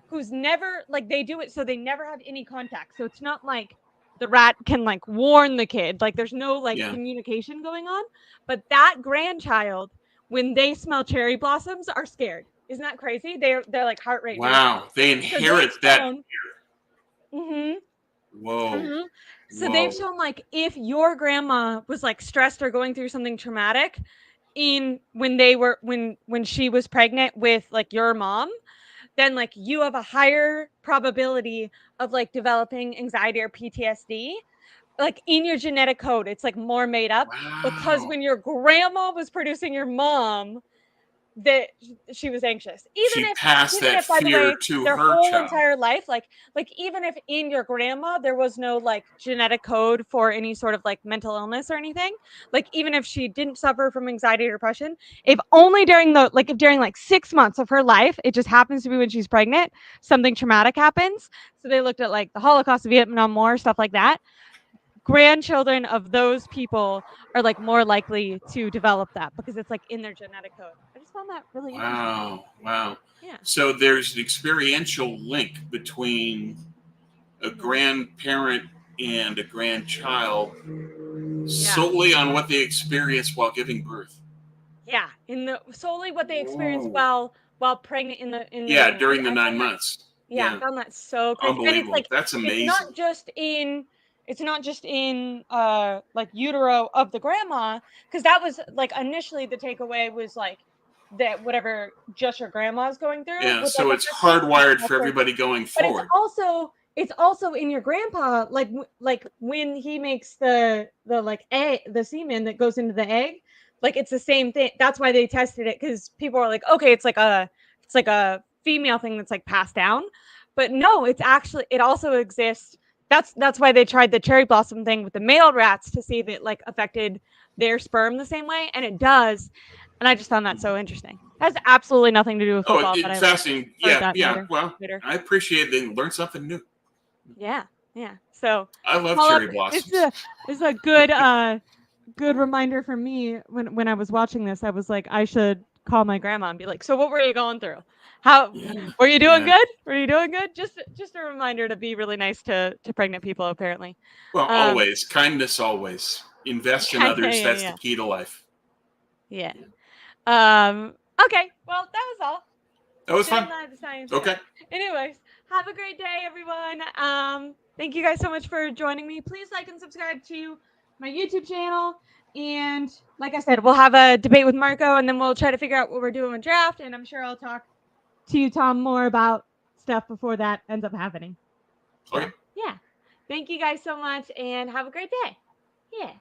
who's never like they do it so they never have any contact. So it's not like the rat can like warn the kid. Like there's no like Yeah. communication going on. But that grandchild, when they smell cherry blossoms, are scared. Isn't that crazy? They're like heart rate racing. Wow. They So they've inherit that. shown. Mm-hmm. Whoa. Mm-hmm. So they've Whoa. shown like if your grandma was like stressed or going through something traumatic in when she was pregnant with like your mom, then like you have a higher probability of like developing anxiety or PTSD like in your genetic code. It's like more made up because Wow. when your grandma was producing your mom, that she was anxious. She passed Even that if by the fear way, to their her whole child. entire life, like even if in your grandma there was no like genetic code for any sort of like mental illness or anything, like even if she didn't suffer from anxiety or depression, if only during the like if during like 6 months of her life, it just happens to be when she's pregnant, something traumatic happens. So they looked at like the Holocaust, the Vietnam War, stuff like that. Grandchildren of those people are like more likely to develop that because it's like in their genetic code. I just found that really interesting. Wow. Wow. Yeah. So there's an experiential link between a Mm-hmm. grandparent and a grandchild Yeah. solely on what they experience while giving birth. Yeah. In the solely what they experience Whoa. while pregnant in the Yeah, womb. during the I nine found that. months. Yeah, I Yeah. found that so crazy. And it's Unbelievable. like That's it's not amazing. just in it's not just in like utero of the grandma, because that was like initially the takeaway was like that whatever just your grandma's going through Yeah. would like So it's affect it. And hardwired for also, everybody going but forward. it's also in your grandpa, like like when he makes the like egg, the semen that goes into the egg, like it's the same thing. That's why they tested it, because people are like, okay, it's like a female thing that's like passed down, but no, it's actually it also exists. That's why they tried the cherry blossom thing with the male rats to see if it like affected their sperm the same way, and it does. And I just found that so interesting. It has absolutely nothing to do with Oh, football, but it's I fascinating. heard Yeah, that yeah. Well, later. I appreciate they learn something new. Yeah, yeah. So I love call up. cherry It's blossoms. a good reminder for me when I was watching this. I was like, I should call my grandma and be like, so what were you going through? How Yeah, were you doing yeah. good? Were you doing good? Just a reminder to be really nice to pregnant people apparently. Well, Um always kindness. Always invest in yeah, yeah, others. yeah, That's the yeah. key to life. Yeah. Okay, well that was all. That was Bill fun. Nye the Science Guy. Okay. Anyways, have a great day, everyone. Thank you guys so much for joining me. Please like and subscribe to my YouTube channel. And like I said, we'll have a debate with Marco, and then we'll try to figure out what we're doing with draft. And I'm sure I'll talk to you, Tom, more about stuff before that ends up happening. Okay. So, yeah. Thank you guys so much, and have a great day. Yeah.